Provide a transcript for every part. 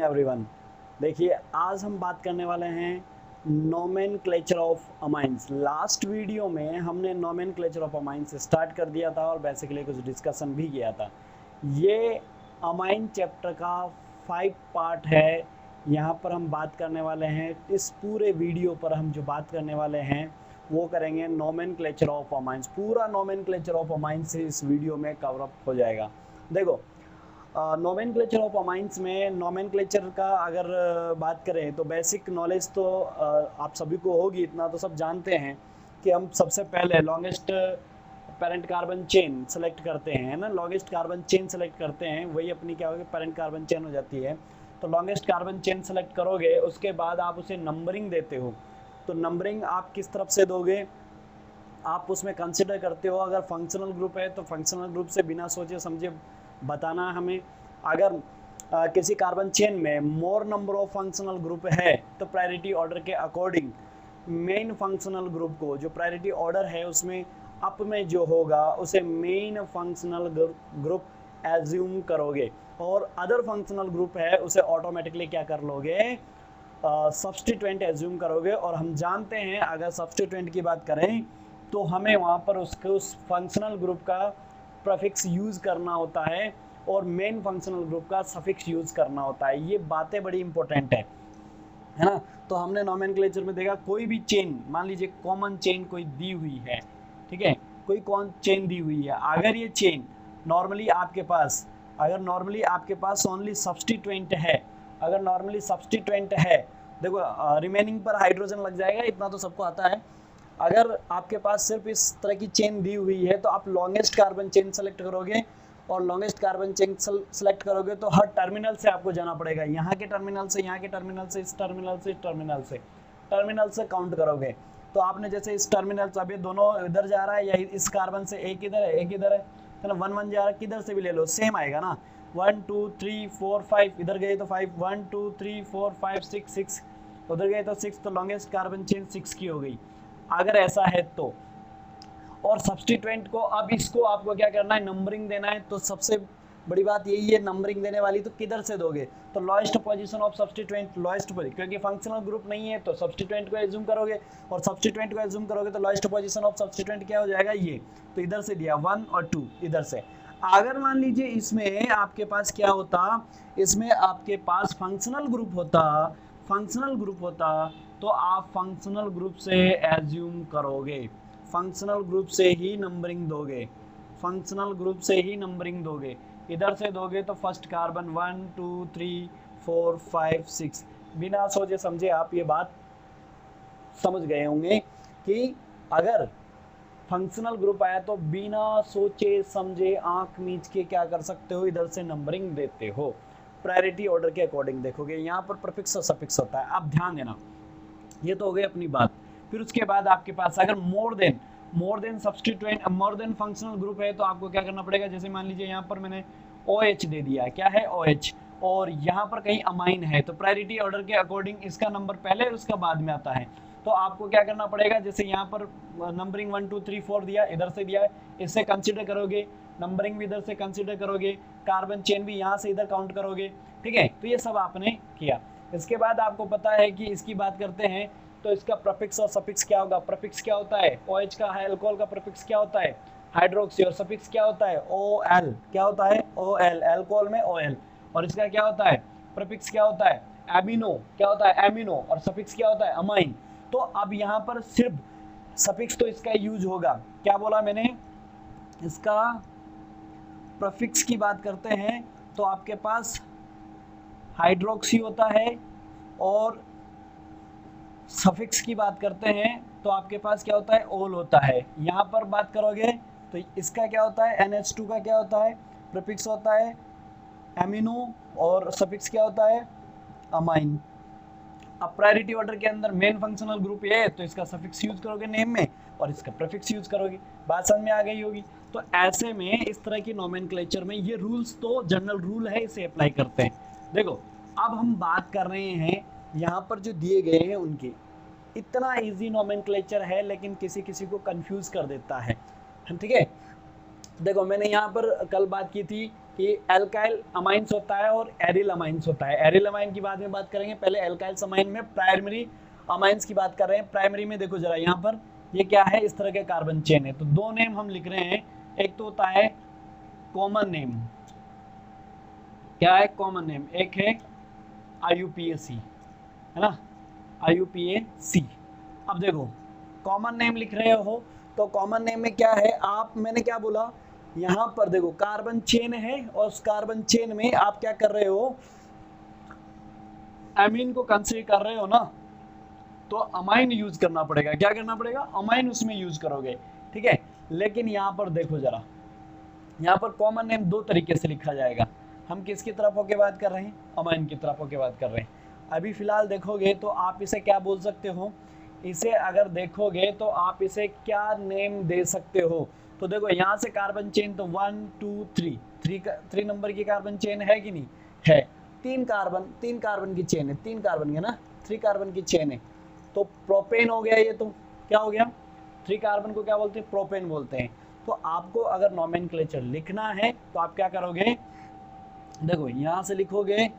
Everyone. देखिए आज हम बात करने वाले हैं nomenclature of amines. Last video में हमने नोमेनक्लेचर ऑफ अमाइंस स्टार्ट कर दिया था और बेसिकली कुछ डिस्कशन भी किया था। ये अमाइन चैप्टर का 5 पार्ट है। यहाँ पर हम बात करने वाले हैं, इस पूरे वीडियो पर हम जो बात करने वाले हैं वो करेंगे नोमेनक्लेचर ऑफ अमाइंस। पूरा नोमेनक्लेचर ऑफ अमाइंस इस वीडियो में कवर अप हो जाएगा। देखो नोमेनक्लेचर ऑफ अमाइंस में नोमेनक्लेचर का अगर बात करें तो बेसिक नॉलेज तो आप सभी को होगी, इतना तो सब जानते हैं कि हम सबसे पहले longest parent carbon chain select करते हैं ना। लॉन्गेस्ट कार्बन चेन सेलेक्ट करते हैं, वही अपनी क्या होगी, पेरेंट कार्बन चेन हो जाती है। तो लॉन्गेस्ट कार्बन चेन सेलेक्ट करोगे, उसके बाद आप उसे नंबरिंग देते हो। तो नंबरिंग आप किस तरफ से दोगे, आप उसमें कंसिडर करते हो। अगर फंक्शनल ग्रुप है तो फंक्शनल ग्रुप से बिना सोचे समझे बताना है हमें। अगर किसी कार्बन चेन में मोर नंबर ऑफ फंक्शनल ग्रुप है तो प्रायोरिटी ऑर्डर के अकॉर्डिंग मेन फंक्शनल ग्रुप को, जो प्रायोरिटी ऑर्डर है उसमें अप में जो होगा उसे मेन फंक्शनल ग्रुप एज्यूम करोगे, और अदर फंक्शनल ग्रुप है उसे ऑटोमेटिकली क्या कर लोगे, सब्स्टिट्यूएंट एज्यूम करोगे। और हम जानते हैं अगर सब्स्टिट्यूएंट की बात करें तो हमें वहाँ पर उसके उस फंक्शनल ग्रुप का प्रीफिक्स यूज़ करना होता है और मेन फंक्शनल ग्रुप का सफिक्स यूज़ करना होता है। ये बातें बड़ी इंपॉर्टेंट है ना। तो हमने नोमेनक्लेचर में देखा, कोई भी चेन, मान लीजिए कॉमन चेन कोई दी हुई है, ठीक है, कोई कौन चेन दी हुई है। अगर ये चेन नॉर्मली आपके पास, अगर नॉर्मली आपके पास ओनली सब्स्टिट्यूएंट है, अगर नॉर्मली सब्स्टिट्यूएंट है, देखो रिमेनिंग पर हाइड्रोजन लग जाएगा, इतना तो सबको आता है। अगर आपके पास सिर्फ इस तरह की चेन दी हुई है तो आप लॉन्गेस्ट कार्बन चेन सेलेक्ट करोगे, और लॉन्गेस्ट कार्बन चेन सेलेक्ट करोगे तो हर टर्मिनल से आपको जाना पड़ेगा। यहाँ के टर्मिनल से, यहाँ के टर्मिनल से, इस टर्मिनल से, इस टर्मिनल से काउंट करोगे। तो आपने जैसे इस टर्मिनल से, अभी दोनों इधर जा रहा है या इस कार्बन से एक इधर है एक इधर है, ना 1 1 जा रहा है, किधर से भी ले लो सेम आएगा ना। 1 2 3 4 5, इधर गए तो 5, 1 2 3 4 5 6 6, उधर गए तो 6, तो लॉन्गेस्ट कार्बन चेन 6 की हो गई अगर ऐसा है तो। और सब्स्टिट्यूएंट को, अब इसको आपको क्या करना है, नंबरिंग देना है। तो सबसे बड़ी बात यही है नंबरिंग देने वाली, तो किधर से दोगे, तो lowest position of substituent, lowest position, क्योंकि फंक्शनल ग्रुप नहीं है तो सब्स्टिट्यूएंट को एज्यूम करोगे, और सब्स्टिट्यूएंट को एज्यूम करोगे तो लोएस्ट पोजीशन ऑफ सब्स्टिट्यूएंट क्या हो जाएगा, ये। तो इधर से दिया 1 और 2 इधर से। अगर मान लीजिए इसमें आपके पास क्या होता, इसमें आपके पास फंक्शनल ग्रुप होता, फंक्शनल ग्रुप होता तो आप फंक्शनल ग्रुप से एज्यूम करोगे, फंक्शनल ग्रुप से ही नंबरिंग दोगे, फंक्शनल ग्रुप से ही नंबरिंग दोगे। इधर से दोगे तो फर्स्ट कार्बन 1 2 3 4 5 6, बिना सोचे समझे आप ये बात समझ गए होंगे कि अगर फंक्शनल ग्रुप आया तो बिना सोचे समझे आंख मीच के क्या कर सकते हो, इधर से नंबरिंग देते हो। प्रायोरिटी ऑर्डर के अकॉर्डिंग देखोगे, यहाँ पर प्रीफिक्स और सफिक्स होता है। आप ध्यान देना, ये तो हो गई अपनी बात। फिर उसके बाद आपके पास अगर more than substituent, more than functional group है तो आपको क्या करना पड़ेगा। जैसे मान लीजिए यहाँ पर मैंने OH दे दिया है, क्या है OH, और यहाँ पर कहीं अमाइन है तो प्रायोरिटी ऑर्डर के अकॉर्डिंग इसका नंबर पहले और उसका बाद में आता है। तो आपको क्या करना पड़ेगा, जैसे यहाँ पर नंबरिंग 1 2 3 4 दिया, इधर से दिया है, इससे कंसिडर करोगे, नंबरिंग भी इधर से कंसिडर करोगे, कार्बन चेन भी यहाँ से इधर काउंट करोगे, ठीक है। तो ये सब आपने किया। इसके बाद आपको पता है कि इसकी बात करते हैं तो इसका प्रीफिक्स और सफिक्स क्या होगा। प्रीफिक्स क्या होता है, OH का है, अल्कोहल का प्रीफिक्स क्या होता है, हाइड्रोक्सी, और सफिक्स क्या होता है, OL, क्या होता है, OL, अल्कोहल में OL, और इसका क्या होता है, प्रीफिक्स क्या होता है, एमिनो, क्या होता है, एमिनो, और सफिक्स क्या होता है, अमाइन। तो अब यहाँ पर सिर्फ सफिक्स तो इसका यूज होगा, क्या बोला मैंने, इसका प्रीफिक्स की बात करते हैं तो आपके पास हाइड्रोक्सी होता है, और सफिक्स की बात करते हैं तो आपके पास क्या होता है, ओल होता है। यहाँ पर बात करोगे तो इसका क्या होता है, NH2 का क्या होता है, प्रीफिक्स होता है एमिनो, और सफिक्स क्या होता है, अमाइन। अब प्रायोरिटी ऑर्डर के अंदर मेन फंक्शनल ग्रुप ये है तो इसका सफिक्स यूज करोगे नेम में, और इसका प्रीफिक्स यूज करोगे। बात समझ में आ गई होगी। तो ऐसे में इस तरह की नोमेनक्लेचर में ये रूल्स तो जनरल रूल है, इसे अप्लाई करते हैं। देखो अब हम बात कर रहे हैं यहाँ पर जो दिए गए हैं उनकी, इतना इजी नोमेनक्लेचर है लेकिन किसी किसी को कंफ्यूज कर देता है, ठीक है। देखो मैंने यहाँ पर कल बात की थी कि एल्काइल अमाइंस होता है और एरिल अमाइंस होता है। एरिल अमाइन की बाद में बात करेंगे, पहले एल्काइल अमाइन में प्राइमरी अमाइंस की बात कर रहे हैं। प्राइमरी में देखो जरा यहाँ पर ये क्या है, इस तरह के कार्बन चेन है। तो दो नेम हम लिख रहे हैं, एक तो होता है कॉमन नेम, क्या है कॉमन नेम, एक है IUPAC, है ना, IUPAC। अब देखो कॉमन नेम लिख रहे हो तो कॉमन नेम में क्या है, आप मैंने क्या बोला, यहाँ पर देखो कार्बन चेन है और उस कार्बन चेन में आप क्या कर रहे हो, एमीन को कंसीडर कर रहे हो ना, तो अमाइन यूज करना पड़ेगा। क्या करना पड़ेगा, अमाइन उसमें यूज करोगे, ठीक है। लेकिन यहाँ पर देखो जरा, यहाँ पर कॉमन नेम दो तरीके से लिखा जाएगा। हम किसकी तरफ होके बात कर रहे हैं, अमाइन की तरफ होके बात कर रहे हैं। अभी फिलहाल देखोगे तो आप इसे क्या बोल सकते हो, इसे अगर देखोगे तो आप इसे क्या नेम दे सकते हो। तो देखो यहाँ से कार्बन चेन तो 1 2 3 नंबर की कार्बन चेन है कि नहीं है, तीन कार्बन की चेन है, 3 कार्बन है ना, 3 कार्बन की चेन है। तो प्रोपेन हो गया ये, तो क्या हो गया, 3 कार्बन को क्या बोलते हैं, प्रोपेन बोलते हैं। तो आपको अगर नोमेनक्लेचर लिखना है तो आप क्या करोगे, देखो यहाँ से लिखोगे,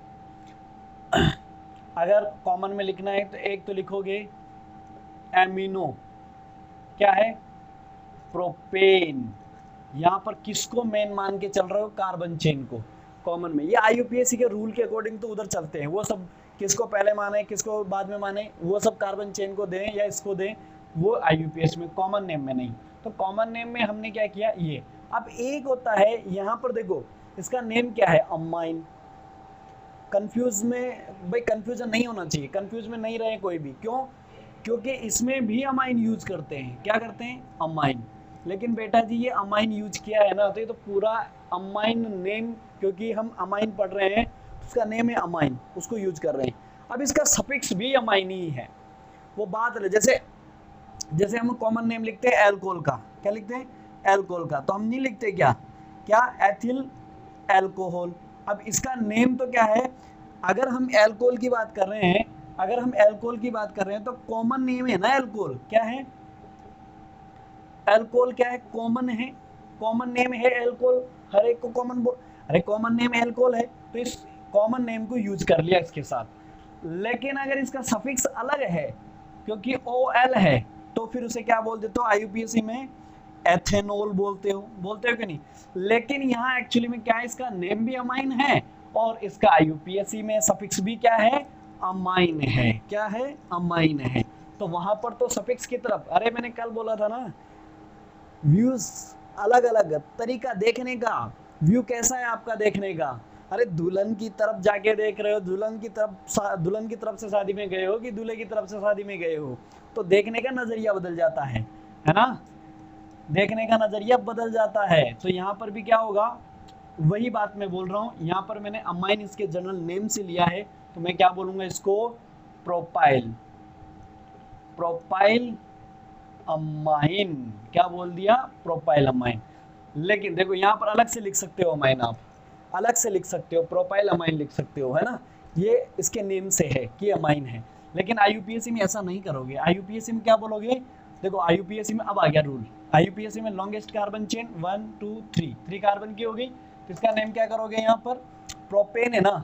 अगर कॉमन में लिखना है तो एक तो लिखोगे एमिनो, क्या है, प्रोपेन। यहाँ पर किसको मेन मान के चल रहे हो, कार्बन चेन को कॉमन में। ये IUPAC के रूल के अकॉर्डिंग तो उधर चलते हैं, वो सब किसको पहले माने किसको बाद में माने, वो सब कार्बन चेन को दें या इसको दें, वो IUPAC में, कॉमन नेम में नहीं। तो कॉमन नेम में हमने क्या किया ये। अब एक होता है यहाँ पर देखो, इसका नेम क्या है, अमाइन। कंफ्यूज में भाई, कंफ्यूजन नहीं होना चाहिए, कंफ्यूज में नहीं रहे कोई भी, क्यों, क्योंकि इसमें भी अमाइन यूज करते हैं, क्या करते हैं, अमाइन। लेकिन बेटा जी ये अमाइन यूज किया है ना, तो ये तो पूरा अमाइन नेम, क्योंकि हम अमाइन पढ़ रहे हैं, उसका नेम है अमाइन, उसको यूज कर रहे हैं। अब इसका सफिक्स भी अमाइन ही है, वो बात है। जैसे हम कॉमन नेम लिखते हैं एल्कोहल का, क्या लिखते हैं, एल्कोहल का, तो हम नहीं लिखते क्या, एथिल एल्कोहल। अब इसका नेम तो क्या है, अगर हम एल्कोहल की बात कर रहे हैं, तो कॉमन नेम है ना एल्कोहल, क्या है, एल्कोहल क्या है, कॉमन है, कॉमन नेम है एल्कोहल, हर एक को कॉमन अरे कॉमन नेम एल्कोहल है, तो इस कॉमन नेम को यूज कर लिया इसके साथ। लेकिन अगर इसका सफिक्स अलग है, क्योंकि OL है, तो फिर उसे क्या बोल देते हो, IUPAC में एथेनॉल बोलते हो कि नहीं। लेकिन यहाँ एक्चुअली में क्या है, इसका नेम भी अमाइन है और इसका IUPAC में सफिक्स भी क्या है, अमाइन है, क्या है, अमाइन है। तो वहां पर तो सफिक्स की तरफ, अरे मैंने कल बोला था ना, व्यूज अलग अलग तरीका देखने का, व्यू कैसा है आपका देखने का। अरे दुल्हन की तरफ जाके देख रहे हो, दुल्हन की तरफ से शादी में गए हो कि दूल्हे की तरफ से शादी में गए हो, तो देखने का नजरिया बदल जाता है ना, देखने का नजरिया बदल जाता है। तो यहाँ पर भी क्या होगा, वही बात मैं बोल रहा हूँ, यहाँ पर मैंने अमाइन इसके जनरल नेम से लिया है, तो मैं क्या बोलूंगा इसको, प्रोपाइल अमाइन, क्या बोल दिया, प्रोपाइल अमाइन। लेकिन देखो यहाँ पर अलग से लिख सकते हो अमाइन, आप अलग से लिख सकते हो, प्रोपाइल अमाइन लिख सकते हो, है ना, ये इसके नेम से है कि अमाइन है। लेकिन IUPAC में ऐसा नहीं करोगे, IUPAC में क्या बोलोगे, देखो IUPAC में अब आ गया रूल, IUPAC में लॉन्गेस्ट कार्बन चेन 1 2 3 कार्बन की हो गई, तो इसका नेम क्या करोगे, यहाँ पर प्रोपेन है ना,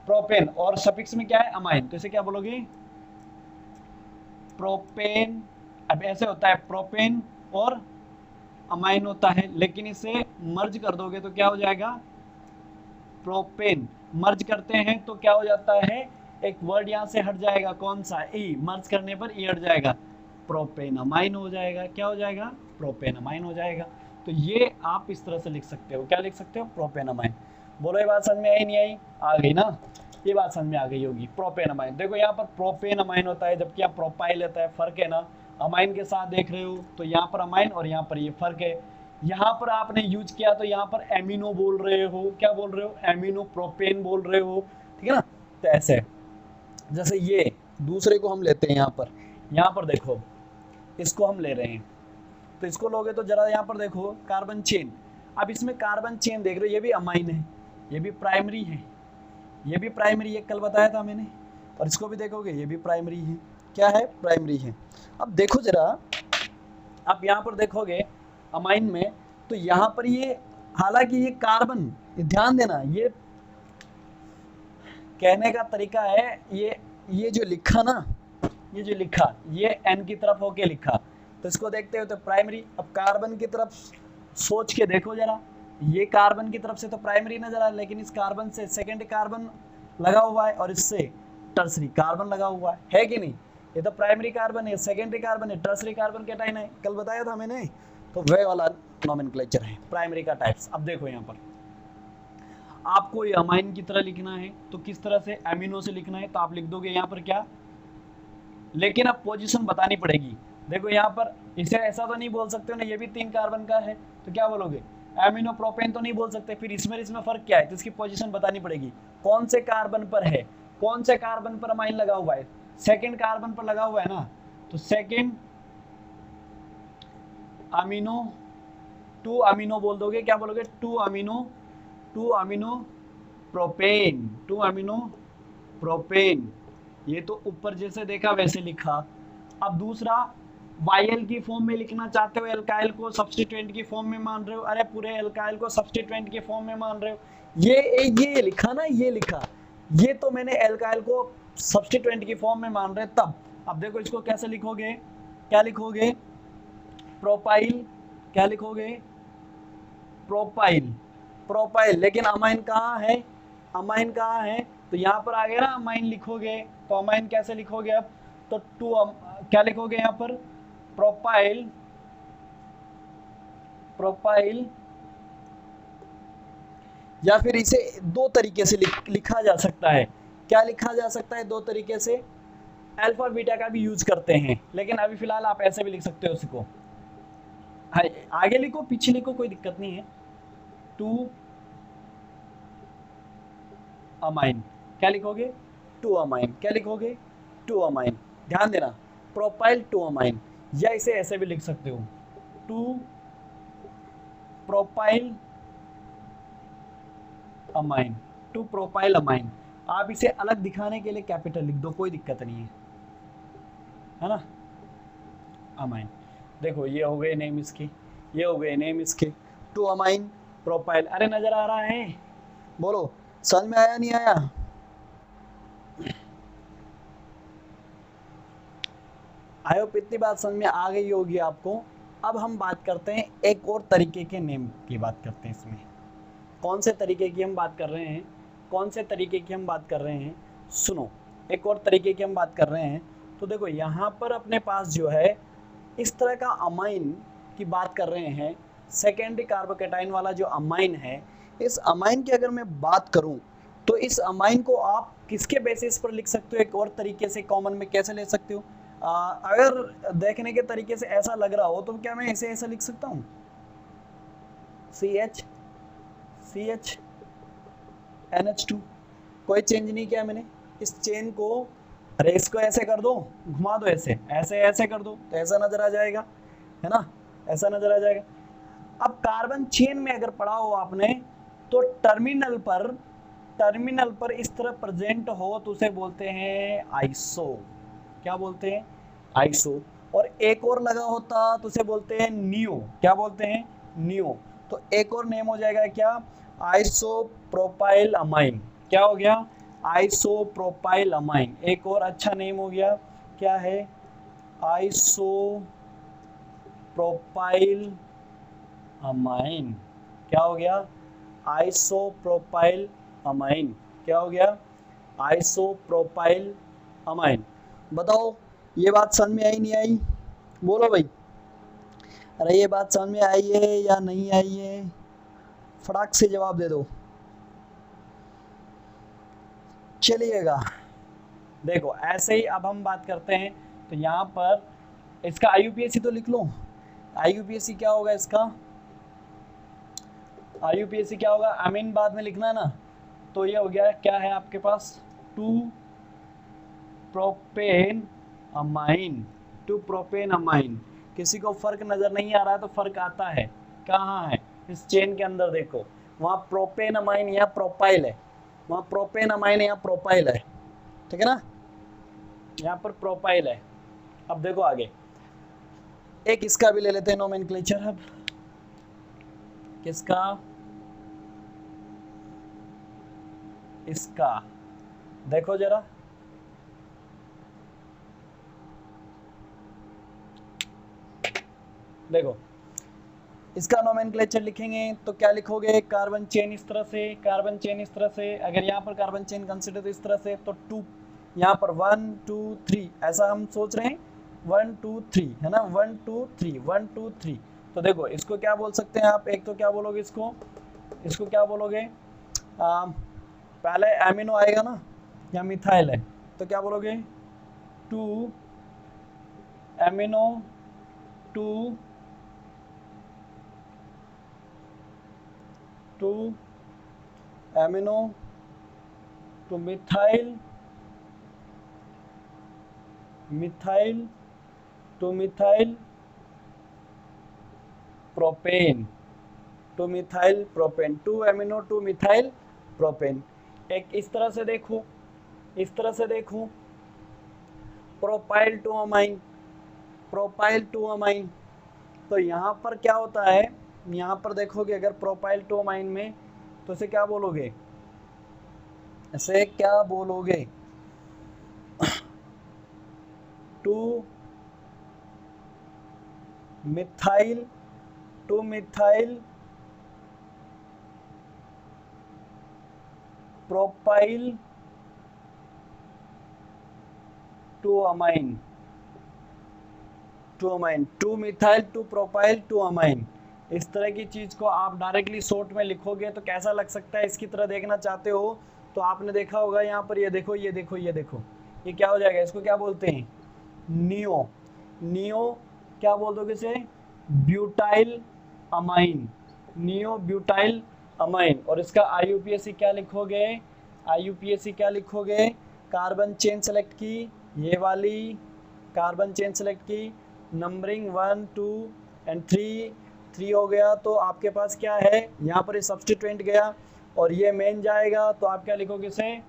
प्रोपेन, और सफिक्स में क्या है, अमाइन, तो इसे क्या बोलोगे, प्रोपेन। अब ऐसे होता है, प्रोपेन और अमाइन होता है, लेकिन इसे मर्ज कर दोगे तो क्या हो जाएगा, प्रोपेन। मर्ज करते हैं तो क्या हो जाता है, एक वर्ड यहाँ से हट जाएगा, कौन सा, ई, मर्ज करने पर ई हट जाएगा, प्रोपेन अमाइन हो जाएगा, क्या हो जाएगा, प्रोपेन अमाइन हो जाएगा। तो ये आप इस तरह से लिख सकते हो, क्या लिख सकते हो, प्रोपेन अमाइन। बोलो ये बात समझ में आई नहीं आई, आ गई ना, ये बात समझ में आ गई होगी। प्रोपेन अमाइन, देखो यहाँ पर प्रोपेन अमाइन होता है, जबकि यहाँ प्रोपाइल होता है, फर्क है ना, अमाइन के साथ देख रहे हो, तो यहाँ पर अमाइन और यहाँ पर ये फर्क है। यहाँ पर आपने यूज किया तो यहाँ पर एमिनो बोल रहे हो, क्या बोल रहे हो, एमिनो प्रोपेन बोल रहे हो, ठीक है ना। तो ऐसे जैसे ये दूसरे को हम लेते हैं, यहाँ पर देखो, इसको हम ले रहे हैं, तो इसको लोगे तो जरा यहाँ पर देखो कार्बन चेन। अब इसमें कार्बन चेन देख रहे हो, ये भी अमाइन है, ये भी प्राइमरी है, ये भी प्राइमरी है, कल बताया था मैंने। और इसको भी देखोगे, ये भी प्राइमरी है, क्या है, प्राइमरी है। अब देखो जरा, आप यहाँ पर देखोगे अमाइन में, तो यहाँ पर ये हालांकि ये कार्बन, ध्यान देना, ये कहने का तरीका है, ये जो लिखा ना, ये जो लिखा, ये एन की तरफ होके लिखा, तो इसको देखते हो तो प्राइमरी। अब कार्बन की तरफ सोच के देखो जरा, ये कार्बन की तरफ से तो प्राइमरी नजर आ, लेकिन इस कार्बन से सेकेंडरी कार्बन लगा हुआ है और इससे टर्सरी कार्बन लगा हुआ है कि नहीं? ये तो प्राइमरी कार्बन है, सेकेंडरी कार्बन है, टर्सरी कार्बन कैटाइन है, कल बताया था मैंने। तो वे वाला नोमेनक्लेचर है प्राइमरी का टाइप्स। अब देखो यहाँ पर आपको ये अमाइन की तरह लिखना है तो किस तरह से, एमिनो से लिखना है तो आप लिख दोगे यहाँ पर क्या, लेकिन अब पोजीशन बतानी पड़ेगी। देखो यहाँ पर इसे ऐसा तो नहीं बोल सकते हो ना, ये भी 3 कार्बन का है, तो क्या बोलोगे, एमिनो प्रोपेन तो नहीं बोल सकते, फिर इसमें फर्क क्या है, तो इसकी पोजीशन बतानी पड़ेगी, कौन से कार्बन पर है, कौन से कार्बन पर अमाइन लगा हुआ है, सेकंड कार्बन पर लगा हुआ है ना, तो सेकंड अमीनो, 2 अमीनो बोल दोगे, क्या बोलोगे, 2 अमीनो प्रोपेन, 2 अमीनो प्रोपेन। ये तो ऊपर जैसे देखा वैसे लिखा। अब दूसरा, वाइल की फॉर्म में लिखना चाहते हो, एल्काइल को सब्स्टिट्यूएंट की फॉर्म में मान रहे हो, अरे पूरे एल्काइल को सब्स्टिट्यूएंट की फॉर्म में मान रहे हो, ये लिखा ना, ये लिखा, ये तो मैंने एल्काइल को सब्स्टिट्यूएंट की फॉर्म में मान रहे तब। अब देखो इसको कैसे लिखोगे, क्या लिखोगे, प्रोपाइल, क्या लिखोगे, प्रोपाइल, प्रोपाइल, लेकिन अमाइन कहाँ है, अमाइन कहाँ है, तो यहाँ पर आ गया ना अमाइन लिखोगे, तो अमाइन कैसे लिखोगे अब, तो 2 क्या लिखोगे यहाँ पर, प्रोपाइल, प्रोपाइल, या फिर इसे 2 तरीके से लिखा जा सकता है, क्या लिखा जा सकता है 2 तरीके से, अल्फा बीटा का भी यूज करते हैं, लेकिन अभी फिलहाल आप ऐसे भी लिख सकते हो उसको, आगे लिखो पीछे लिखो कोई दिक्कत नहीं है, 2 अमाइन, क्या लिखोगे, 2 अमाइन, क्या लिखोगे, 2 अमाइन, ध्यान देना, प्रोपाइल 2 अमाइन, या इसे ऐसे भी लिख सकते हो, 2 प्रोपाइल अमाइन, 2 प्रोपाइल अमाइन। आप इसे अलग दिखाने के लिए कैपिटल लिख दो, कोई दिक्कत नहीं है ना, अमाइन। देखो ये हो गए नेम इसके, ये हो गए नेम इसके, 2 अमाइन प्रोपाइल। अरे नजर आ रहा है, बोलो समझ में आया नहीं आया, आई होप इतनी बात समझ में आ गई होगी आपको। अब हम बात करते हैं एक और तरीके के नेम की बात करते हैं, इसमें कौन से तरीके की हम बात कर रहे हैं, कौन से तरीके की हम बात कर रहे हैं, सुनो, एक और तरीके की हम बात कर रहे हैं। तो देखो यहाँ पर अपने पास जो है इस तरह का अमाइन की बात कर रहे हैं, सेकेंडरी कार्बोकेटाइन वाला जो अमाइन है, इस अमाइन की अगर मैं बात करूं तो इस अमाइन को आप किसके बेसिस पर लिख सकते हो, एक और तरीके से कॉमन में कैसे ले सकते हो, अगर देखने के तरीके से ऐसा लग रहा हो तो क्या मैं इसे ऐसा लिख सकता हूँ, CH NH2, कोई चेंज नहीं किया मैंने, इस चेन को, अरे इसको ऐसे कर दो, घुमा दो, ऐसे ऐसे ऐसे कर दो तो ऐसा नजर आ जाएगा, है ना, ऐसा नजर आ जाएगा। अब कार्बन चेन में अगर पढ़ा हो आपने तो टर्मिनल पर इस तरह प्रेजेंट हो तो उसे बोलते हैं आइसो, क्या बोलते हैं, आइसो। और एक और लगा होता तो उसे बोलते हैं नियो, क्या बोलते हैं, नियो। तो एक और नेम हो जाएगा क्या, आइसोप्रोपाइल अमाइन, क्या हो गया, आइसोप्रोपाइल अमाइन। एक और अच्छा नेम हो गया, क्या है, आइसोप्रोपाइल अमाइन, क्या हो गया, आइसोप्रोपाइल अमाइन, क्या हो गया, आइसोप्रोपाइल अमाइन। बताओ ये बात समझ में आई नहीं आई, बोलो भाई, अरे ये बात समझ में आई है या नहीं आई है, फटाक से जवाब दे दो। चलिएगा देखो ऐसे ही अब हम बात करते हैं, तो यहाँ पर इसका IUPAC तो लिख लो, IUPAC क्या होगा इसका, IUPAC क्या होगा, अमीन बाद में लिखना है ना, तो ये हो गया, क्या है आपके पास, 2 प्रोपेन अमाइन, 2 प्रोपेन अमाइन। किसी को फर्क नजर नहीं आ रहा है तो फर्क आता है, कहाँ है, इस चेन के अंदर देखो, वहाँ प्रोपेन अमाइन या प्रोपाइल है, वहाँ प्रोपेन अमाइन या प्रोपाइल है, ठीक है ना, यहाँ पर प्रोपाइल है। अब देखो आगे, एक इसका भी ले लेते हैं नोमेनक्लेचर, अब किसका, इसका देखो जरा, देखो इसका नोमेनक्लेचर लिखेंगे तो क्या लिखोगे, कार्बन चेन इस तरह से, कार्बन चेन इस तरह से, अगर यहाँ पर कार्बन चेन कंसिडर तो इस तरह से, तो 2 यहाँ पर 1 2 3 ऐसा हम सोच रहे हैं, 1 2 3 है ना, 1 2 3 1 2 3। तो देखो इसको क्या बोल सकते हैं आप, एक तो क्या बोलोगे इसको क्या बोलोगे, पहले एमिनो आएगा ना, या मिथाइल है तो क्या बोलोगे, 2 amino 2 amino two methyl two methyl propane, two methyl propane, 2 amino two methyl propane. एक इस तरह से देखो, इस तरह से देखो, propyl two amine, propyl two amine. तो यहाँ पर क्या होता है, यहाँ पर देखोगे अगर प्रोपाइल टू अमाइन में, तो इसे क्या बोलोगे, इसे क्या बोलोगे, 2 methyl propyl two amine, 2 methyl 2 propyl 2 amine. इस तरह की चीज को आप डायरेक्टली शॉर्ट में लिखोगे तो कैसा लग सकता है, इसकी तरह देखना चाहते हो तो आपने देखा होगा यहाँ पर, ये देखो ये देखो ये देखो, ये क्या हो जाएगा, इसको क्या बोलते हैं, नियो, नियो क्या बोल दोगे इसे, butyl amine, neo butyl amine. और इसका IUPAC क्या लिखोगे, IUPAC क्या लिखोगे, कार्बन चेन सेलेक्ट की, ये वाली कार्बन चेन सेलेक्ट की, नंबरिंग 1 2 एंड 3 हो गया, तो आपके पास क्या है, यहाँ पर सब्स्टिट्यूएंट गया और ये मेन जाएगा, तो आप क्या लिखोगे इसे,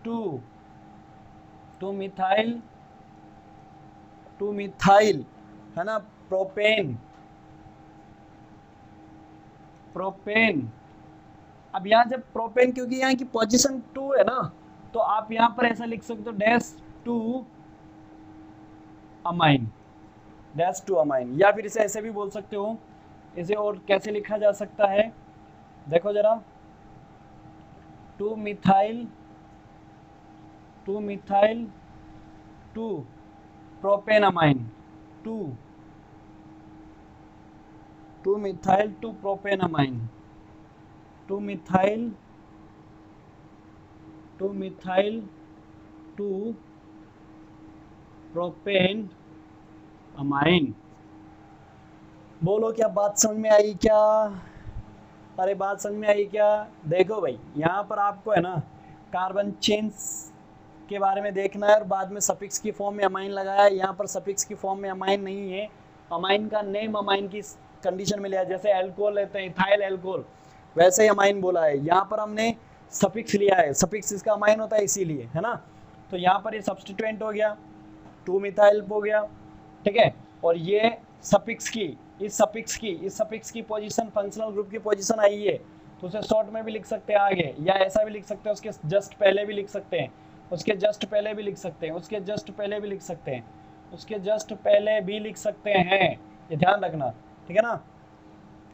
2 मिथाइल है ना, प्रोपेन, अब यहाँ जब प्रोपेन, क्योंकि यहाँ की पोजीशन 2 है ना, तो आप यहाँ पर ऐसा लिख सकते हो, -2 अमाइन, -2 अमाइन, या फिर इसे ऐसे भी बोल सकते हो। इसे और कैसे लिखा जा सकता है, देखो जरा, 2 methyl 2 propane amine, 2 methyl 2 propane amine, 2 methyl 2 propane amine. बोलो क्या बात समझ में आई क्या, अरे बात समझ में आई क्या। देखो भाई यहाँ पर आपको है ना कार्बन चेन्स के बारे में देखना है और बाद में सफिक्स की फॉर्म में अमाइन लगाया है, यहाँ पर सफिक्स की फॉर्म में अमाइन नहीं है, अमाइन का नेम अमाइन की कंडीशन में लिया, जैसे एल्कोहल लेते हैं इथाइल एल्कोहल, वैसे ही अमाइन बोला है, यहाँ पर हमने सफिक्स लिया है, सफिक्स इसका अमाइन होता है इसीलिए, है ना। तो यहाँ पर ये सब्स्टिट्यूएंट हो गया, 2 मिथाइल हो गया, ठीक है, और ये सफिक्स की, इस सफिक्स की पोजीशन फंक्शनल ग्रुप की पोजीशन आई है, तो उसे शॉर्ट में भी लिख सकते हैं आगे, या ऐसा भी लिख सकते हैं, उसके जस्ट पहले भी लिख सकते हैं, उसके जस्ट पहले भी लिख सकते हैं, उसके जस्ट पहले भी लिख सकते हैं, उसके जस्ट पहले भी लिख सकते हैं, ये ध्यान रखना, ठीक है ना।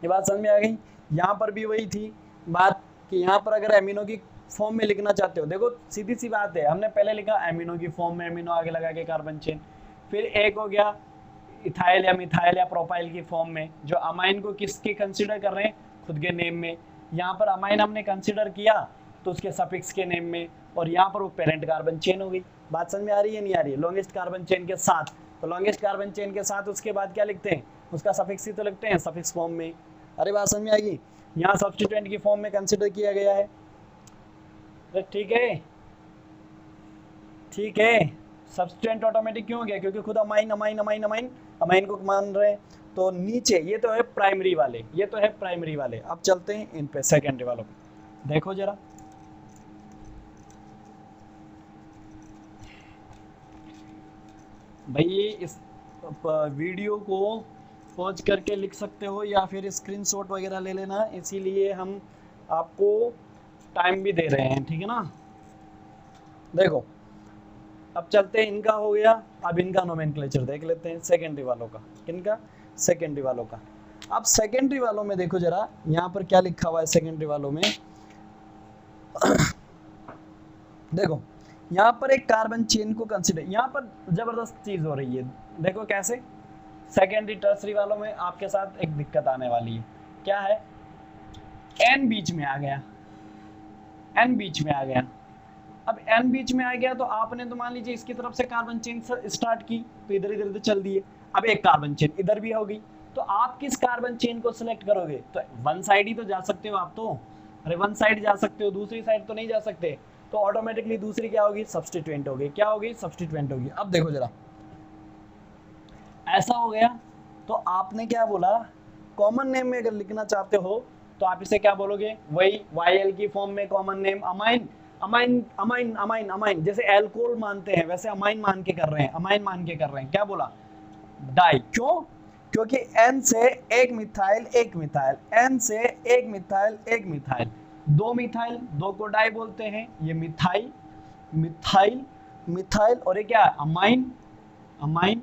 ये बात समझ में आ गई। यहाँ पर भी वही थी बात कि यहाँ पर अगर एमिनो की फॉर्म में लिखना चाहते हो, देखो सीधी सी बात है, हमने पहले लिखा एमिनो की फॉर्म में, एमिनो आगे लगा के कार्बन चेन, फिर एक हो गया इथाइल या मिथाइल या प्रोपाइल की फॉर्म में, जो अमाइन को किसके कंसीडर कर रहे हैं, खुद के नेम में, यहाँ पर अमाइन हमने कंसीडर किया तो उसके सफिक्स के नेम में, और यहाँ पर वो पेरेंट कार्बन चेन हो गई। बात समझ में आ रही है नहीं आ रही है, लॉन्गेस्ट कार्बन चेन के साथ, तो लॉन्गेस्ट कार्बन चेन के साथ उसके बाद क्या लिखते हैं, उसका सफिक्स ही तो लिखते हैं, सफिक्स फॉर्म में। अरे बात समझ में आएगी, यहाँ सब्स्टिट्यूएंट की फॉर्म में कंसीडर किया गया है, ठीक है, ठीक है। सब्स्टिट्यूएंट ऑटोमेटिक क्यों हो गया, क्योंकि खुद amine amine amine amine amine को मान रहे हैं। तो नीचे ये तो है प्राइमरी वाले, ये तो है प्राइमरी वाले, अब चलते हैं इन पे सेकेंडरी वालों पे, देखो जरा, भाई ये इस वीडियो को पॉज करके लिख सकते हो या फिर स्क्रीनशॉट वगैरह ले लेना, इसीलिए हम आपको टाइम भी दे रहे हैं, ठीक है ना। देखो अब चलते हैं, इनका हो गया, अब इनका नोमेनक्लेचर देख लेते हैं सेकेंडरी वालों का। किनका? सेकेंडरी वालों का। अब सेकेंडरी वालों में देखो जरा, यहाँ पर क्या लिखा हुआ है सेकेंडरी वालों में। देखो यहाँ पर एक कार्बन चेन को कंसीडर, यहाँ पर जबरदस्त चीज हो रही है। देखो कैसे, सेकेंडरी टर्सरी वालों में आपके साथ एक दिक्कत आने वाली है। क्या है? एन बीच में आ गया, एन बीच में आ गया। अब एन बीच में आ गया तो आपने तो मान लीजिए इसकी तरफ से कार्बन चेन स्टार्ट की, तो इधर इधर इधर चल दिए। अब एक कार्बन चेन इधर भी होगी, तो आप किस कार्बन चेन को सिलेक्ट करोगे? तो वन साइड ही तो जा सकते हो आप तो, अरे वन साइड जा सकते हो, दूसरी साइड तो नहीं जा सकते। तो ऑटोमेटिकली दूसरी क्या होगी? सब्स्टिट्यूएंट होगी। क्या होगी? सब्स्टिट्यूएंट होगी। अब देखो जरा, ऐसा हो गया तो आपने क्या बोला, कॉमन नेम में अगर लिखना चाहते हो तो आप इसे क्या बोलोगे? वही YL की फॉर्म में common name amine, amine amine amine amine, जैसे एल्कोहल मानते हैं वैसे अमाइन मान के कर रहे हैं, अमाइन मान के कर रहे हैं। क्या बोला? डाई। क्यों? क्योंकि N से एक मिथाइल एक मिथाइल, N से एक मिथाइल एक मिथाइल, दो मिथाइल, दो को डाई बोलते हैं। ये मिथाइल मिथाइल मिथाइल, और ये क्या? अमाइन अमाइन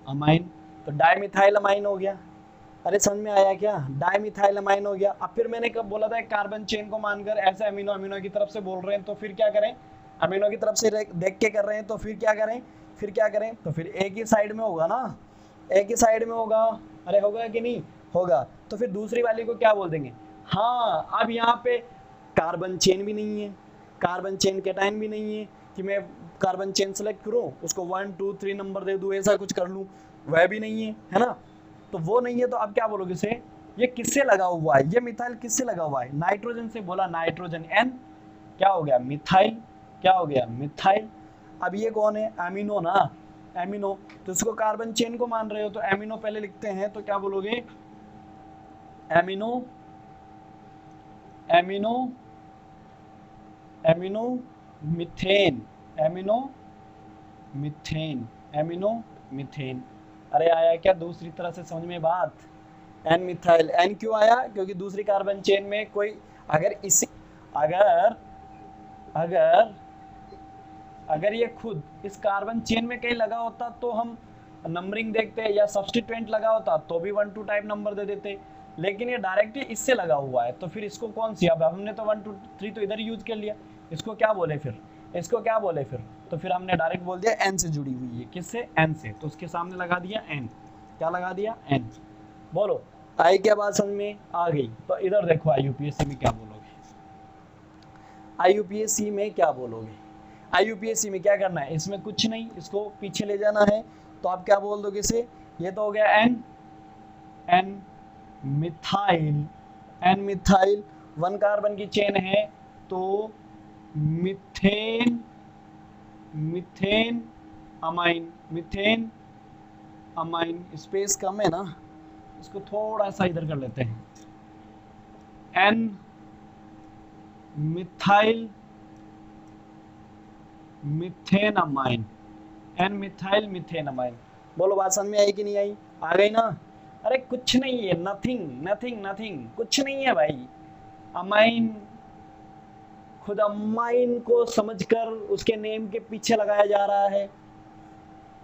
अमाइन, तो डाई मिथाइल अमाइन हो गया। अरे समझ में आया क्या? डाई मिथाइल अमाइन हो गया। अब फिर मैंने कब बोला था कार्बन चेन को मानकर ऐसे अमीनो अमीनो की तरफ से बोल रहे हैं, तो फिर क्या करें? अमीनो की तरफ से देख के कर रहे हैं, तो फिर क्या करें? फिर क्या करें? तो फिर एक ही साइड में होगा ना, एक ही साइड में होगा। अरे होगा कि नहीं होगा? तो फिर दूसरी वाली को क्या बोल देंगे? हाँ, अब यहाँ पे कार्बन चेन भी नहीं है, कार्बन चेन कैटायन भी नहीं है कि मैं कार्बन चेन सेलेक्ट करूँ, उसको 1 2 3 नंबर दे दूँ, ऐसा कुछ कर लूँ, वह भी नहीं है ना। तो वो नहीं है, तो अब क्या बोलोगे इसे? ये किससे लगा हुआ है? ये मिथाइल किससे लगा हुआ है? नाइट्रोजन से। बोला नाइट्रोजन N, क्या हो गया? मिथाइल। क्या हो गया? मिथाइल। अब ये कौन है? एमिनो ना, एमिनो। तो इसको कार्बन चेन को मान रहे हो तो एमिनो पहले लिखते हैं, तो क्या बोलोगे? Amino amino amino methane, amino methane, amino methane. अरे आया क्या दूसरी तरह से समझ में बात? N methyl. एन क्यों आया? क्योंकि दूसरी कार्बन चेन में कोई अगर इसी अगर अगर अगर ये खुद इस कार्बन चेन में कहीं लगा होता तो हम नंबरिंग देखते, या सब्स्टिट्यूएंट लगा होता तो भी 1 2 टाइप नंबर दे देते, लेकिन ये डायरेक्ट इससे लगा हुआ है, तो फिर इसको कौन सी, अब हमने तो 1 2 3 तो इधर यूज कर लिया, इसको क्या बोले फिर? इसको क्या बोले फिर? तो फिर हमने डायरेक्ट बोल दिया एन से जुड़ी हुई है। किससे? एन से। तो उसके सामने लगा दिया एन। क्या लगा दिया? एन। बोलो आई क्या बात समझ में आ गई? तो इधर देखो IUPAC में क्या बोलोगे, IUPAC में क्या बोलोगे? IUPAC में क्या करना है? इसमें कुछ नहीं, इसको पीछे ले जाना है, तो आप क्या बोल दोगे इसे? ये तो हो गया N, N methyl, N methyl, 1 carbon की चेन है तो methane, methane amine, methane amine. Space कम है ना, इसको थोड़ा सा इधर कर लेते हैं। N methyl methane amine, N methyl methane amine. बोलो बात समझ में आई कि नहीं आई? आ गई ना? अरे कुछ नहीं है, नथिंग नथिंग नथिंग, कुछ नहीं है भाई। अमाइन खुद अमाइन को समझकर उसके नेम के पीछे लगाया जा रहा है,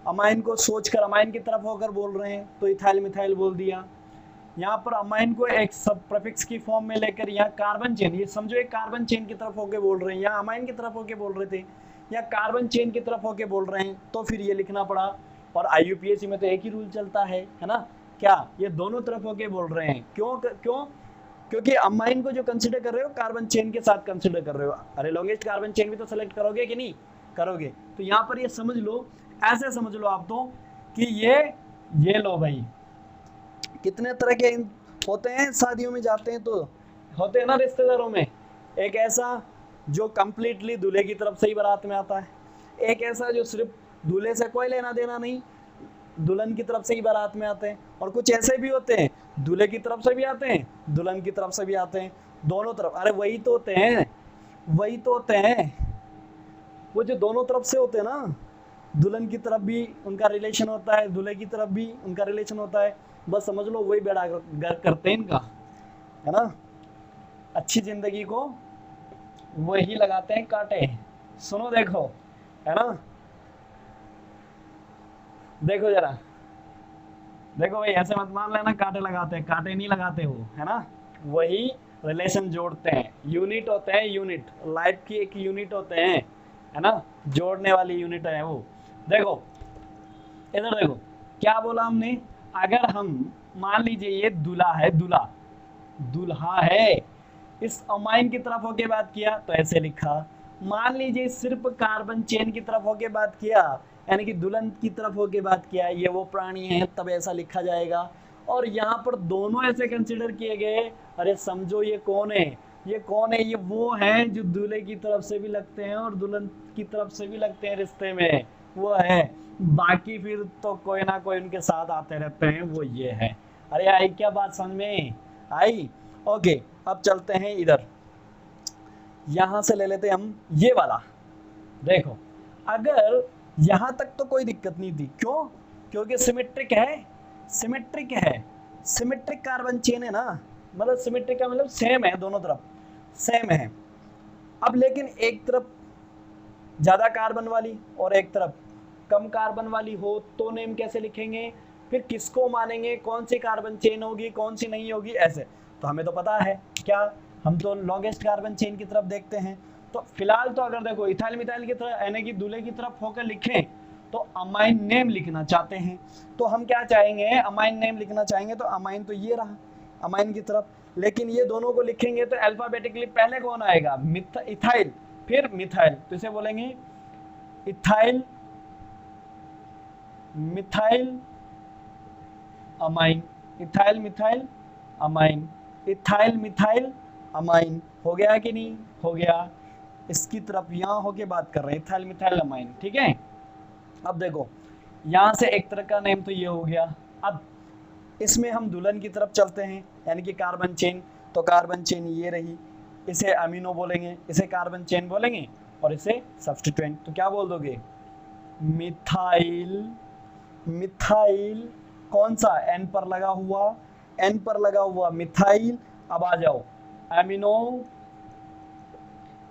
अमाइन को सोचकर अमाइन की तरफ होकर बोल रहे हैं, तो इथाइल मिथाइल बोल दिया। यहाँ पर अमाइन को एक सब प्रीफिक्स की फॉर्म में लेकर यहाँ कार्बन चेन, ये समझो एक कार्बन चेन की तरफ होकर बोल रहे हैं, यहाँ अमाइन की तरफ होकर बोल रहे थे, या कार्बन चेन की तरफ होकर बोल रहे हैं, तो फिर ये लिखना पड़ा। और IUPAC में तो एक ही रूल चलता है ना, क्या? ये दोनों तरफ होकर बोल रहे हैं। क्यों? क्यों? क्योंकि अमाइन को जो कंसीडर कर रहे हो कार्बन चेन के साथ कंसीडर कर रहे हो। अरे लॉन्गेस्ट कार्बन चेन भी तो सेलेक्ट करोगे कि नहीं करोगे? तो यहाँ पर ये समझ लो, ऐसे समझ लो आप तो कि ये लो भाई, कितने तरह के होते हैं, शादियों में जाते हैं तो होते हैं ना रिश्तेदारों में, एक ऐसा जो कंप्लीटली दूल्हे की तरफ से ही बारात में आता है, एक ऐसा जो सिर्फ दूल्हे से कोई लेना देना नहीं, दुल्हन की तरफ से ही बारात में आते हैं, और कुछ ऐसे भी होते हैं दूल्हे की तरफ से भी आते हैं, दुल्हन की तरफ से भी आते हैं, दोनों तरफ। अरे वही तो होते हैं, वही तो होते हैं वो जो दोनों तरफ से होते हैं ना, दुल्हन की तरफ भी उनका रिलेशन होता है, दूल्हे की तरफ भी उनका रिलेशन होता है। बस समझ लो वही बेड़ा गर्क करते हैं इनका, है ना। अच्छी जिंदगी को वही लगाते हैं कांटे। सुनो देखो, है ना, देखो जरा, देखो भाई ऐसे मत मान लेना कांटे लगाते हैं, कांटे नहीं लगाते हो, है ना, वही रिलेशन जोड़ते हैं, यूनिट होते हैं, यूनिट लाइफ की एक यूनिट होते हैं, है ना, जोड़ने वाली यूनिट है वो। देखो इधर देखो, क्या बोला हमने, अगर हम मान लीजिए ये दूल्हा है, दूल्हा, दूल्हा है, इस अमाइन की तरफ होके बात किया तो ऐसे लिखा। मान लीजिए सिर्फ कार्बन चेन की तरफ होके बात किया, यानी कि दुल्हन की तरफ होके बात किया, ये वो प्राणी है, तब ऐसा लिखा जाएगा। और यहाँ पर दोनों ऐसे कंसिडर किए गए, अरे समझो ये कौन है, ये कौन है, ये वो हैं जो दूल्हे की तरफ से भी लगते हैं और दुल्हन की तरफ से भी लगते हैं रिश्ते में, वो है। बाकी फिर तो कोई ना कोई उनके साथ आते रहते हैं, वो ये है। अरे आई क्या बात समझ में आई? ओके, अब चलते हैं इधर, यहां से ले लेते हैं हम ये वाला। देखो अगर यहां तक तो कोई दिक्कत नहीं थी, क्यों, क्योंकि सिमेट्रिक है, सिमेट्रिक है, सिमेट्रिक कार्बन चेन है ना, मतलब सिमेट्रिक का मतलब सेम है, दोनों तरफ सेम है। अब लेकिन एक तरफ ज्यादा कार्बन वाली और एक तरफ कम कार्बन वाली हो तो नेम कैसे लिखेंगे, फिर किसको मानेंगे, कौन सी कार्बन चेन होगी कौन सी नहीं होगी, ऐसे तो हमें तो पता है क्या, हम तो लॉन्गेस्ट कार्बन चेन की तरफ देखते हैं। तो फिलहाल तो अगर देखो इथाइल मिथाइल की तरफ यानी कि दूल्हे की तरफ होकर लिखें तो अमाइन नेम लिखना चाहते हैं, तो हम क्या चाहेंगे, अमाइन नेम लिखना चाहेंगे, तो अमाइन तो ये रहा अमाइन की तरफ, लेकिन ये दोनों को लिखेंगे तो अल्फाबेटिकली पहले कौन आएगा, इथाइल, फिर मिथाइल, तो इसे बोलेंगे ethyl methyl amine, ethyl methyl amine, ethyl methyl amine, हो गया कि नहीं, हो गया। इसकी तरफ यहां होके बात कर रहे हैं इथाइल मिथाइल अमाइन, ठीक है। अब देखो यहां से एक तरह का नेम तो ये हो गया। अब इसमें हम दुल्हन की तरफ चलते हैं, यानी कि कार्बन चेन, तो कार्बन चेन ये रही, इसे अमीनो बोलेंगे, इसे कार्बन चेन बोलेंगे और इसे सब्स्टिट्यूएंट, तो क्या बोल दोगे, मिथाइल, मिथाइल कौन सा, एन पर लगा हुआ, एन पर लगा हुआ मिथाइल। अब आ जाओ एमिनो,